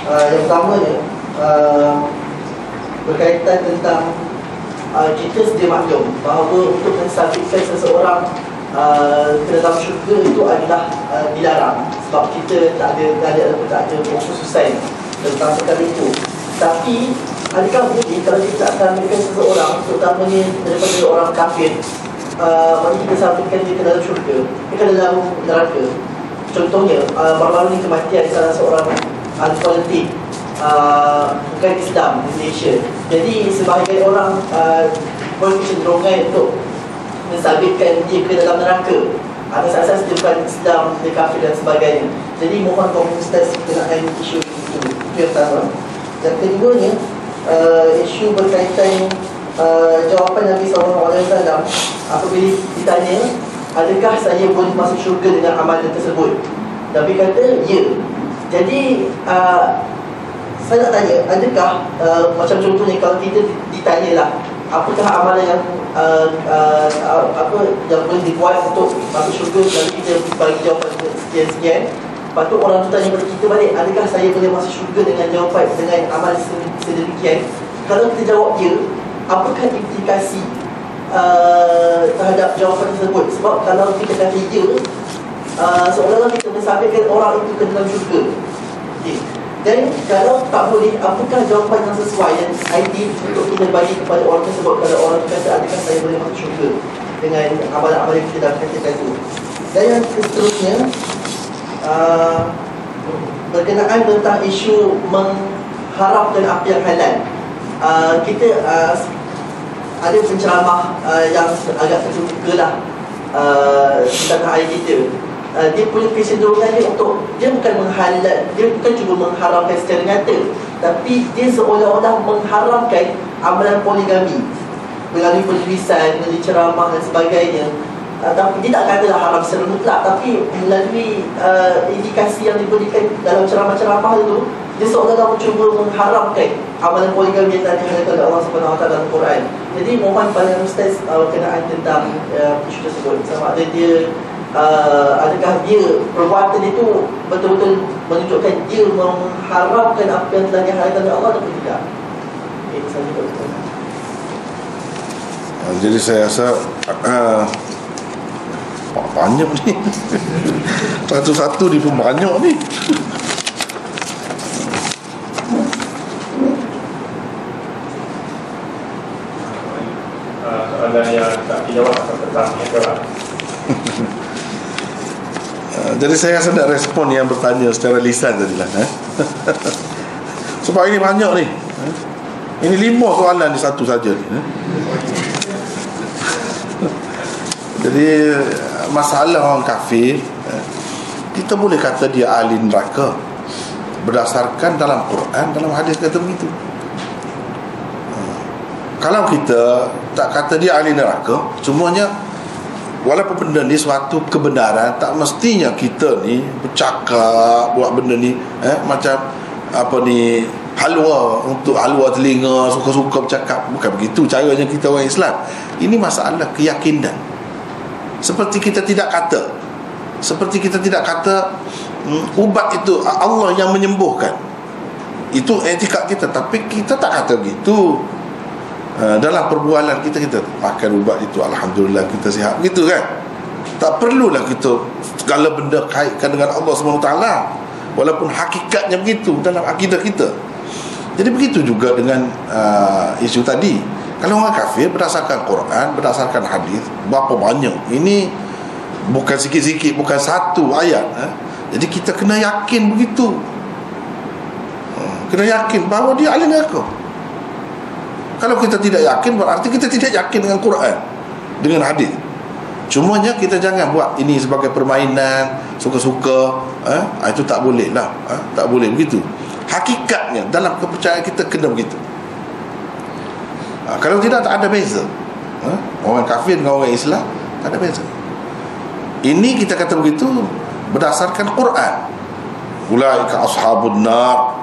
Yang pertamanya, berkaitan tentang kita sedia maklum bahawa untuk mensabitkan seseorang ke dalam syurga itu adalah dilarang, sebab kita tak ada khususan tentang perkara itu. Tapi adakah boleh kalau kita akan memberikan seseorang, terutamanya daripada orang kafir, mari kita sampaikan dia ke dalam syurga, dia ke dalam neraka? Contohnya, baru-baru ni kematian salah seorang politik bukan Islam di Malaysia. Jadi sebahagian orang boleh kecenderungan untuk mensabitkan dia ke dalam neraka atas asas dia bukan Islam, dia kafir dan sebagainya. Jadi mohon kaum ustaz berkenaan isu itu. Itu yang pertama. Yang keduanya, isu berkaitan jawapan Nabi SAW apabila ditanya, adakah saya boleh masuk syurga dengan amalan tersebut? Nabi kata, ya. Jadi saya nak tanya, adakah macam contohnya kalau kita ditanyalah, apakah amalan yang yang boleh dibuat untuk masuk syurga, lalu kita bagi jawapan sekian-sekian. Lepas tu orang tu tanya kepada kita balik, adakah saya boleh masuk syurga dengan jawapan, dengan amalan sedemikian? Kalau kita jawab ya, apakah implikasi terhadap jawapan tersebut? Sebab kalau kita kata ya, seolah-olah kita mensampaikan orang itu ke dalam syurga. Okay. Dan kalau tak boleh, apakah jawapan yang sesuai dan ideal untuk kita bagi kepada orang tersebut? Kalau orang itu kata, adakah saya boleh masuk syurga dengan amalan-amalan yang kita dah katakan itu? Dan yang seterusnya, berkenaan tentang isu mengharamkan apa yang halal. Kita ada penceramah yang agak terbuka lah tentang air kita. Dia punya kecenderungan dia untuk, dia bukan menghalal, dia bukan cuba mengharamkan secara nyata, tapi dia seolah-olah mengharamkan amalan poligami melalui penulisan, melalui ceramah dan sebagainya. Tapi dia tak katalah haram secara mutlak, tapi melalui indikasi yang diberikan dalam ceramah-ceramah itu, dia seolah-olah mencuba mengharamkan amalan poligami yang telah dihalalkan oleh Allah SWT dalam Quran. Jadi mohon pada ustaz berkenaan tentang isu tersebut, sama ada dia adakah dia perbuatan itu betul-betul menunjukkan dia mengharamkan apa yang telah dihalalkan oleh Allah atau tidak. Itu saja. Jadi saya rasa banyak ni. Satu-satu ni pun banyak ni. Soalan yang tak dijawab akan bertanya jawab. Jadi saya rasa nak respon yang bertanya secara lisan tadilah. Sebab ini banyak ni. Ini 5 soalan di satu saja ni. Jadi masalah orang kafir, kita boleh kata dia ahli neraka berdasarkan dalam Quran, dalam hadis kata begitu. Kalau kita tak kata dia ahli neraka, semuanya walaupun benda ni suatu kebenaran, tak mestinya kita ni bercakap buat benda ni macam apa ni, halwa, untuk halwa telinga, suka-suka bercakap. Bukan begitu caranya kita orang Islam. Ini masalah keyakinan. Seperti kita tidak kata ubat itu Allah yang menyembuhkan. Itu etika kita. Tapi kita tak kata begitu. Dalam perbualan kita makan ubat itu, alhamdulillah kita sihat, begitu kan? Tak perlulah kita segala benda kaitkan dengan Allah SWT, walaupun hakikatnya begitu dalam akidah kita. Jadi begitu juga dengan isu tadi. Kalau orang kafir berdasarkan Quran, berdasarkan hadis, berapa banyak? Ini bukan sikit-sikit, bukan satu ayat. Jadi kita kena yakin begitu. Kena yakin bahawa dia ahli neraka. Kalau kita tidak yakin, berarti kita tidak yakin dengan Quran, dengan hadis. Cumanya kita jangan buat ini sebagai permainan, suka-suka. Itu tak boleh lah. Tak boleh begitu. Hakikatnya dalam kepercayaan kita kena begitu. Kalau tidak, tak ada beza. Orang kafir dengan orang Islam tak ada beza. Ini kita kata begitu berdasarkan Quran. Ulaika ashabun nar.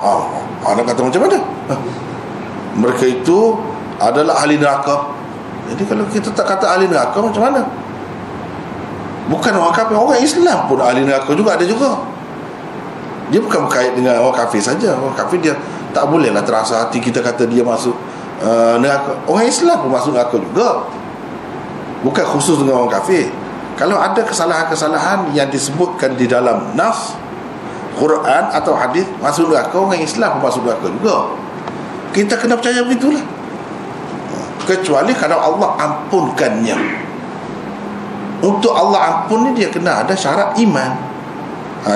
Anda kata macam mana? Mereka itu adalah ahli neraka. Jadi kalau kita tak kata ahli neraka, macam mana? Bukan orang kafir, orang Islam pun ahli neraka juga, ada juga. Dia bukan berkait dengan orang kafir saja. Orang kafir dia tak bolehlah terasa hati kita kata dia masuk neraka. Orang Islam pun masuk neraka juga. Bukan khusus dengan orang kafir. Kalau ada kesalahan-kesalahan yang disebutkan di dalam nas, Quran atau hadis, masuk neraka, orang Islam pun masuk neraka juga. Kita kena percaya begitulah. Kecuali kalau Allah ampunkannya. Untuk Allah ampun ni dia kena ada syarat iman.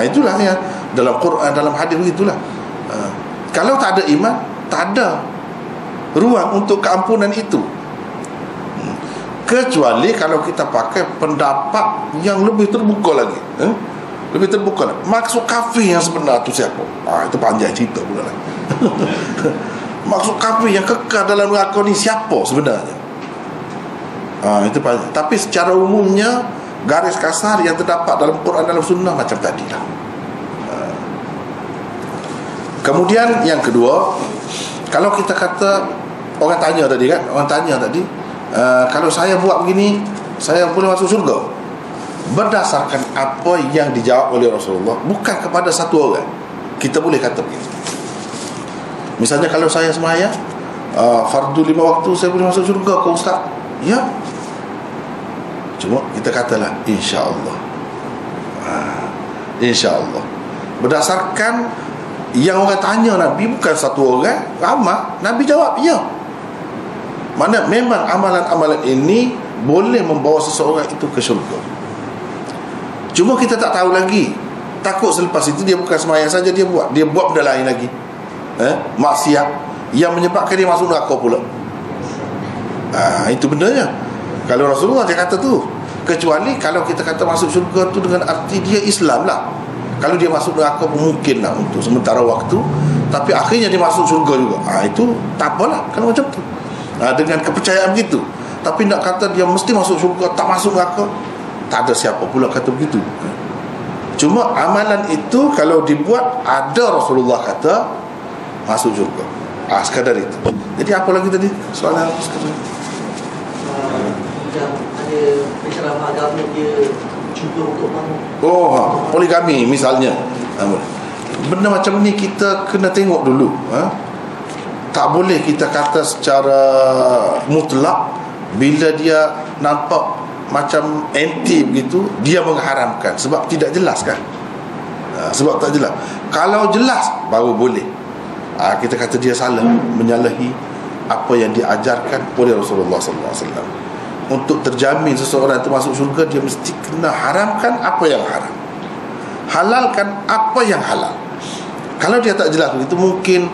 Itulah yang dalam Quran, dalam hadis begitulah. Kalau tak ada iman, tak ada ruang untuk keampunan itu. Kecuali kalau kita pakai pendapat yang lebih terbuka lagi. Lebih terbuka lagi. Maksud kafir yang sebenar tu siapa? Itu panjang cerita pula lah. Maksud kafir yang kekal dalam neraka ni siapa sebenarnya? Itu panjang. Tapi secara umumnya, garis kasar yang terdapat dalam Quran, dalam sunnah macam tadi lah. Kemudian yang kedua, kalau kita kata, orang tanya tadi, kalau saya buat begini, saya boleh masuk syurga. Berdasarkan apa yang dijawab oleh Rasulullah, bukan kepada satu orang, kita boleh kata begitu. Misalnya kalau saya sembahyang fardu 5 waktu, saya boleh masuk syurga ke Ustaz? Ya. Cuma kita katalah insya-Allah. Insya-Allah. Berdasarkan yang orang tanya Nabi, bukan satu orang, ramai. Nabi jawab ya. Mana memang amalan-amalan ini boleh membawa seseorang itu ke syurga. Cuma kita tak tahu lagi. Takut selepas itu dia bukan sembahyang saja dia buat benda lain lagi. Maksiat yang menyebabkan dia masuk neraka pula. Itu bendanya. Kalau Rasulullah dia kata tu, kecuali kalau kita kata masuk syurga tu dengan arti dia Islam lah. Kalau dia masuk neraka pun mungkin lah untuk sementara waktu, tapi akhirnya dia masuk syurga juga. Itu tak apalah kalau macam tu. Dengan kepercayaan begitu. Tapi nak kata dia mesti masuk syurga, tak masuk neraka, tak ada siapa pula kata begitu. Cuma amalan itu kalau dibuat, ada Rasulullah kata masuk syurga. Sekadar itu. Jadi apa lagi tadi soalan sekadar? Ada penceramah agama dia cuba untuk poligami misalnya. Benda macam ni kita kena tengok dulu. Tak boleh kita kata secara mutlak. Bila dia nampak macam anti begitu, dia mengharamkan. Sebab tidak jelas kan. Sebab tak jelas. Kalau jelas baru boleh. Kita kata dia salah, menyalahi apa yang diajarkan oleh Rasulullah SAW. Untuk terjamin seseorang itu masuk syurga, dia mesti kena haramkan apa yang haram, halalkan apa yang halal. Kalau dia tak jelas begitu, mungkin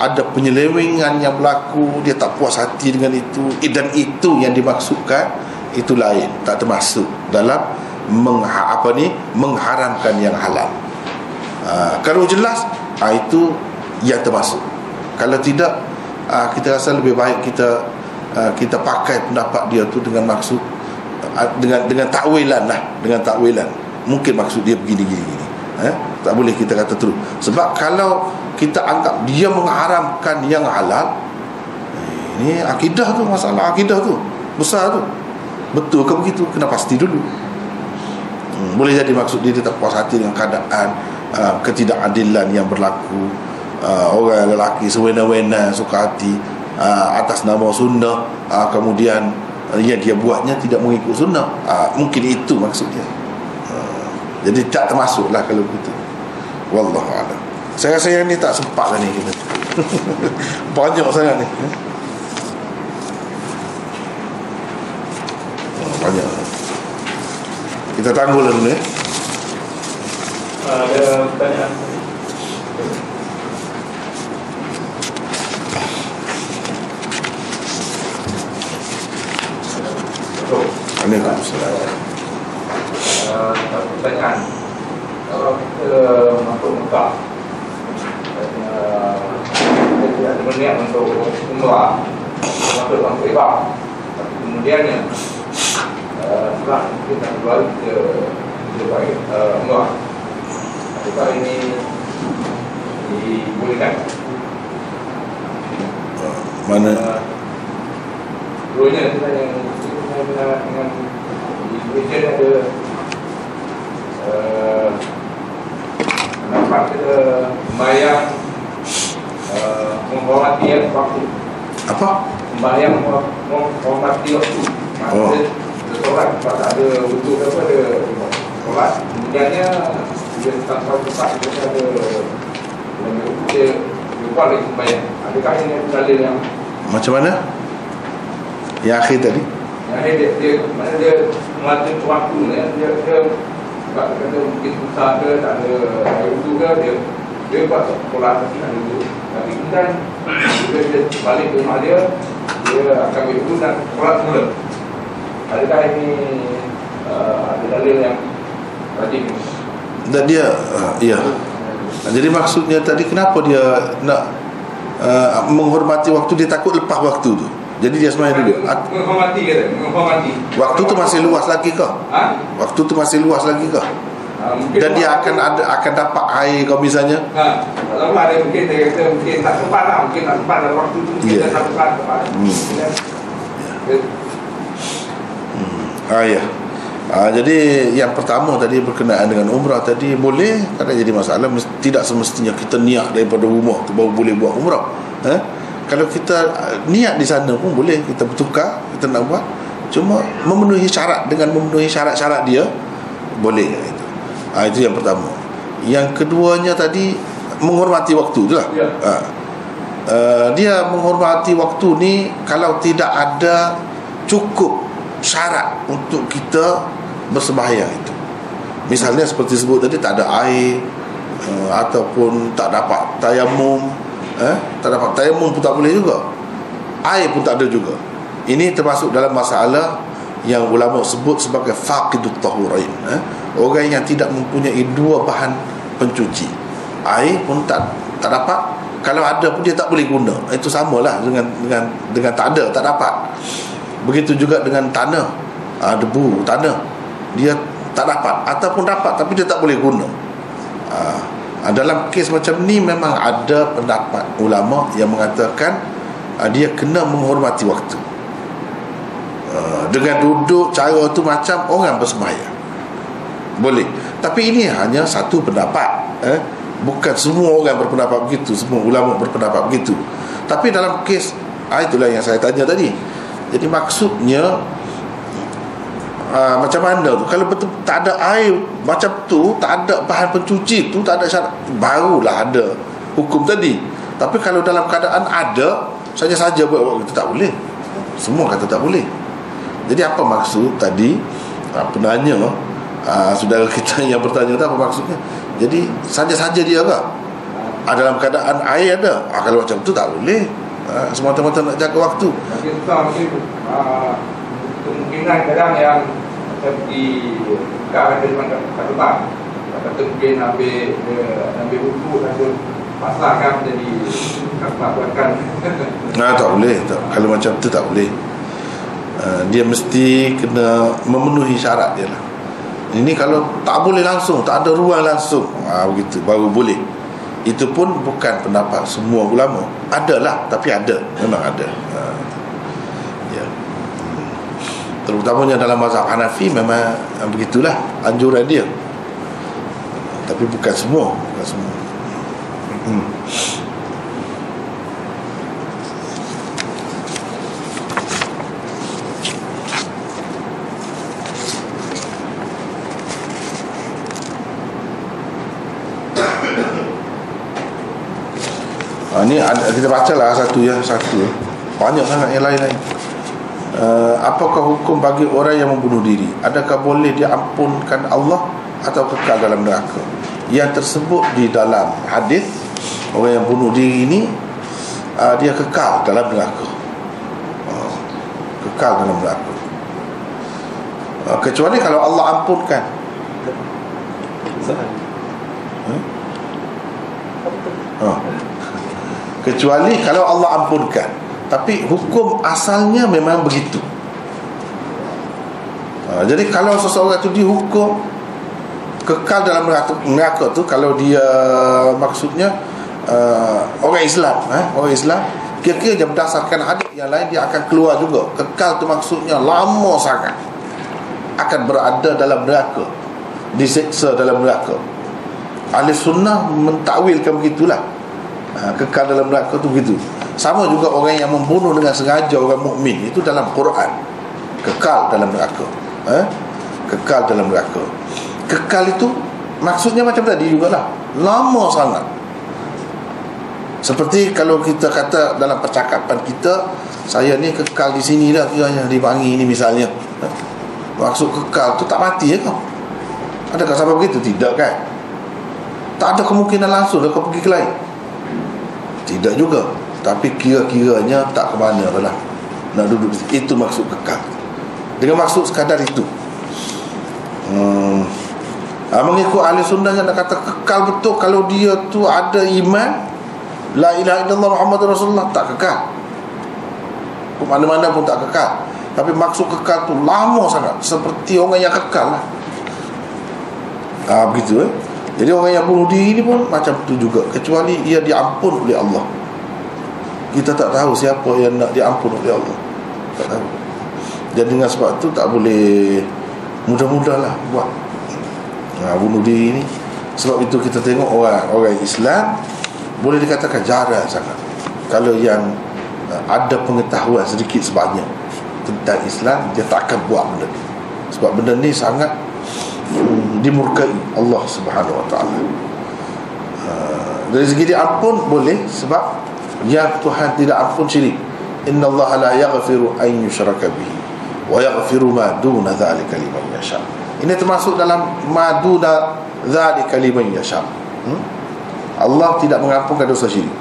ada penyelewengan yang berlaku, dia tak puas hati dengan itu, dan itu yang dimaksudkan, itu lain, tak termasuk dalam mengharamkan yang halal. Kalau jelas, itu yang termasuk. Kalau tidak, kita rasa lebih baik kita pakai pendapat dia tu dengan maksud, dengan takwilan lah, dengan takwilan. Mungkin maksud dia begini. Tak boleh kita kata terus. Sebab kalau kita anggap dia mengharamkan yang halal, ini akidah tu, masalah akidah tu besar tu. Betul ke begitu? Kena pasti dulu. Boleh jadi maksud dia tak puas hati dengan keadaan ketidakadilan yang berlaku. Orang lelaki sewena-wena suka hati atas nama sunnah, kemudian yang dia buatnya tidak mengikut sunnah. Mungkin itu maksudnya. Jadi tak termasuklah kalau begitu. Wallahu a'lam. Saya rasa yang ni tak sempat ni kita. Banyak sangat ni. Banyak. Kita tangguh dulu ni. Ada pertanyaan? Waalaikumsalam. Pertanyaan, kalau kita masuk Mekah, kita ada berniat untuk umrah, masuk Irak, kemudiannya setelah kita kembali ke baik umrah, apakah ini dibolehkan? Mana? Dulunya kita yang dengan Malaysia ada nampak kita sembahyang menghormati waktu. Apa? Sembahyang menghormati waktu. Maksud solat, sebab tak ada wuduk apa, ada solat. Kemudiannya dia tanpa tempat dia ada dia lupa lagi sembahyang. Adakah ini dalil yang macam mana? Yang akhir tadi? Yang akhir dia mana dia mengatur waktu dia sebab kata mungkin susah ke, tak ada air wuduk ke, dia buat solat tapi ada wuduk. Tapi kemudian dia balik ke rumah dia akan ambil wuduk dan solat semula. Adakah ini ada dalil yang rajin? Dan dia ya. Jadi maksudnya tadi kenapa dia nak menghormati waktu, dia takut lepas waktu tu. Jadi dia semayang dulu. Menghormati kata, menghormati. Waktu tu masih luas lagi ke? Waktu tu masih luas lagi ke? Dan dia akan dapat air kau misalnya. Kalau ada mungkin dia kata mungkin tak sempat lah, mungkin tak sempat dalam waktu tu kita tak sempat. Ya. Jadi yang pertama tadi berkenaan dengan umrah tadi, boleh, tak jadi masalah. Tidak semestinya kita niat daripada rumah tu baru boleh buat umrah. Kalau kita niat di sana pun boleh, kita bertukar, kita nak buat, cuma memenuhi syarat, dengan memenuhi syarat-syarat dia boleh itu. Itu yang pertama. Yang keduanya tadi menghormati waktu tu lah. Dia menghormati waktu ni kalau tidak ada cukup syarat untuk kita bersembahyang itu. Misalnya seperti sebut tadi, tak ada air, ataupun tak dapat tayamum. Tak dapat tayamum pun tak boleh juga, air pun tak ada juga. Ini termasuk dalam masalah yang ulama sebut sebagai faqidut tahurain. Orang yang tidak mempunyai dua bahan pencuci, air pun tak dapat, kalau ada pun dia tak boleh guna. Itu samalah dengan tak ada, tak dapat. Begitu juga dengan tanah, debu tanah, dia tak dapat, ataupun dapat tapi dia tak boleh guna. Dalam kes macam ni memang ada pendapat ulama yang mengatakan dia kena menghormati waktu. Dengan duduk cara tu macam orang bersembahyang, boleh. Tapi ini hanya satu pendapat, bukan semua orang berpendapat begitu, semua ulama berpendapat begitu. Tapi dalam kes itulah yang saya tanya tadi. Jadi maksudnya macam mana tu, kalau betul tak ada air macam tu, tak ada bahan pencuci tu, tak ada syarat, barulah ada hukum tadi. Tapi kalau dalam keadaan ada saja buat kita tak boleh. Semua kata tak boleh. Jadi apa maksud tadi penanya, saudara kita yang bertanya tu, apa maksudnya? Jadi saja dia ke? dalam keadaan air ada. Kalau macam tu tak boleh. Semata-mata nak jaga waktu. Tapi mungkin kemungkinan kadang yang seperti ada kat tempat kata mungkin ambil wudu langsung pasangkan jadi buatkan. Tak boleh tak. Kalau macam tu tak boleh. Dia mesti kena memenuhi syarat dia lah. Ini kalau tak boleh langsung, tak ada ruang langsung, begitu baru boleh. Itu pun bukan pendapat semua ulama. Adalah, tapi ada, memang ada. Ya. Terutamanya dalam mazhab Hanafi memang begitulah anjuran dia. Tapi bukan semua, bukan semua. Ini kita bacalah satu. Banyak sangat yang lain-lain. Apakah hukum bagi orang yang membunuh diri? Adakah boleh diampunkan Allah atau kekal dalam neraka? Yang tersebut di dalam hadis, orang yang bunuh diri ini dia kekal dalam neraka. Kekal dalam neraka. Kecuali kalau Allah ampunkan. Kecuali kalau Allah ampunkan. Tapi hukum asalnya memang begitu. Jadi kalau seseorang itu dihukum kekal dalam neraka tu, kalau dia maksudnya orang Islam, orang Islam, kira-kira berdasarkan hadis yang lain dia akan keluar juga. Kekal tu maksudnya lama sangat akan berada dalam neraka, diseksa dalam neraka. Ahli sunnah mentakwilkan begitulah. Kekal dalam neraka tu begitu. Sama juga orang yang membunuh dengan sengaja orang mukmin, itu dalam Quran kekal dalam neraka. Kekal dalam neraka. Kekal itu maksudnya macam tadi jugalah, lama sangat. Seperti kalau kita kata dalam percakapan kita, saya ni kekal di sini dah, kiranya di Bangi ni misalnya. Maksud kekal tu tak mati kau. Adakah sampai begitu? Tidak kan? Tak ada kemungkinan langsung kau pergi ke lain. Tidak juga. Tapi kira-kiranya tak ke mana lah, nak duduk di situ. Itu maksud kekal. Dengan maksud sekadar itu. Mengikut ahli sunnah yang nak kata kekal betul, kalau dia tu ada iman, la ilaha illallah Muhammadur Rasulullah, tak kekal. Mana-mana pun tak kekal. Tapi maksud kekal tu lama sangat, seperti orang yang kekal lah. Begitu Jadi orang yang bunuh diri ni pun macam tu juga, kecuali ia diampun oleh Allah. Kita tak tahu siapa yang nak diampun oleh Allah, tak tahu. Jadi dengan sebab tu tak boleh mudah-mudahlah buat bunuh diri ni. Sebab itu kita tengok orang Islam boleh dikatakan jarang sangat kalau yang ada pengetahuan sedikit sebanyak tentang Islam, dia tak akan buat benda ni. Sebab benda ni sangat dimurkai Allah Subhanahu Wa Taala. Dari segi diampun boleh, sebab yang Tuhan tidak ampun syirik. Inna Allah la yaghfiru an yushraka bihi wa yaghfiru ma duna dzalika liman yasha. Ini termasuk dalam ma duna dzalika liman yasha. Allah tidak mengampunkan dosa syirik.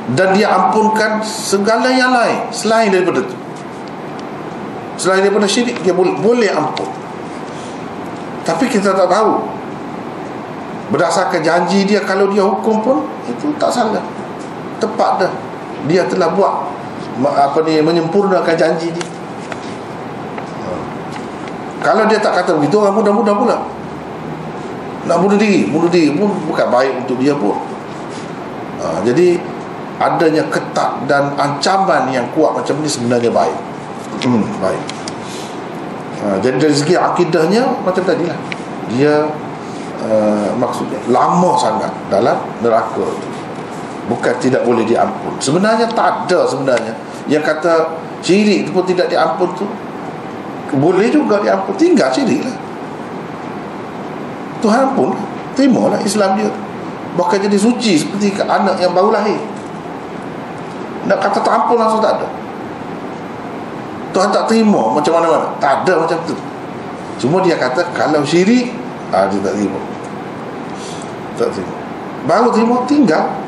Dan dia ampunkan segala yang lain selain daripada itu. Selain daripada syirik, dia boleh ampun. Tapi kita tak tahu, berdasarkan janji dia, kalau dia hukum pun itu tak salah, tepat dah. Dia telah buat menyempurnakan janji dia. Kalau dia tak kata begitu, orang mudah-mudah pula nak bunuh diri pun bukan baik untuk dia pun. Jadi adanya ketat dan ancaman yang kuat macam ni sebenarnya baik. Baik. Jadi dari segi akidahnya macam tadi lah, dia maksudnya lama sangat dalam neraka itu. Bukan tidak boleh diampun. Sebenarnya tak ada sebenarnya yang kata syirik itu pun tidak diampun tu. Boleh juga diampun, tinggal syirik lah. Tuhan pun terimalah Islam dia, bahkan jadi suci seperti anak yang baru lahir. Nak kata tak ampun langsung tak ada. Tuhan tak terima macam mana-mana, tak ada macam tu. Cuma dia kata kalau syirik dia tak terima. Tak terima. Baru terima, tinggal.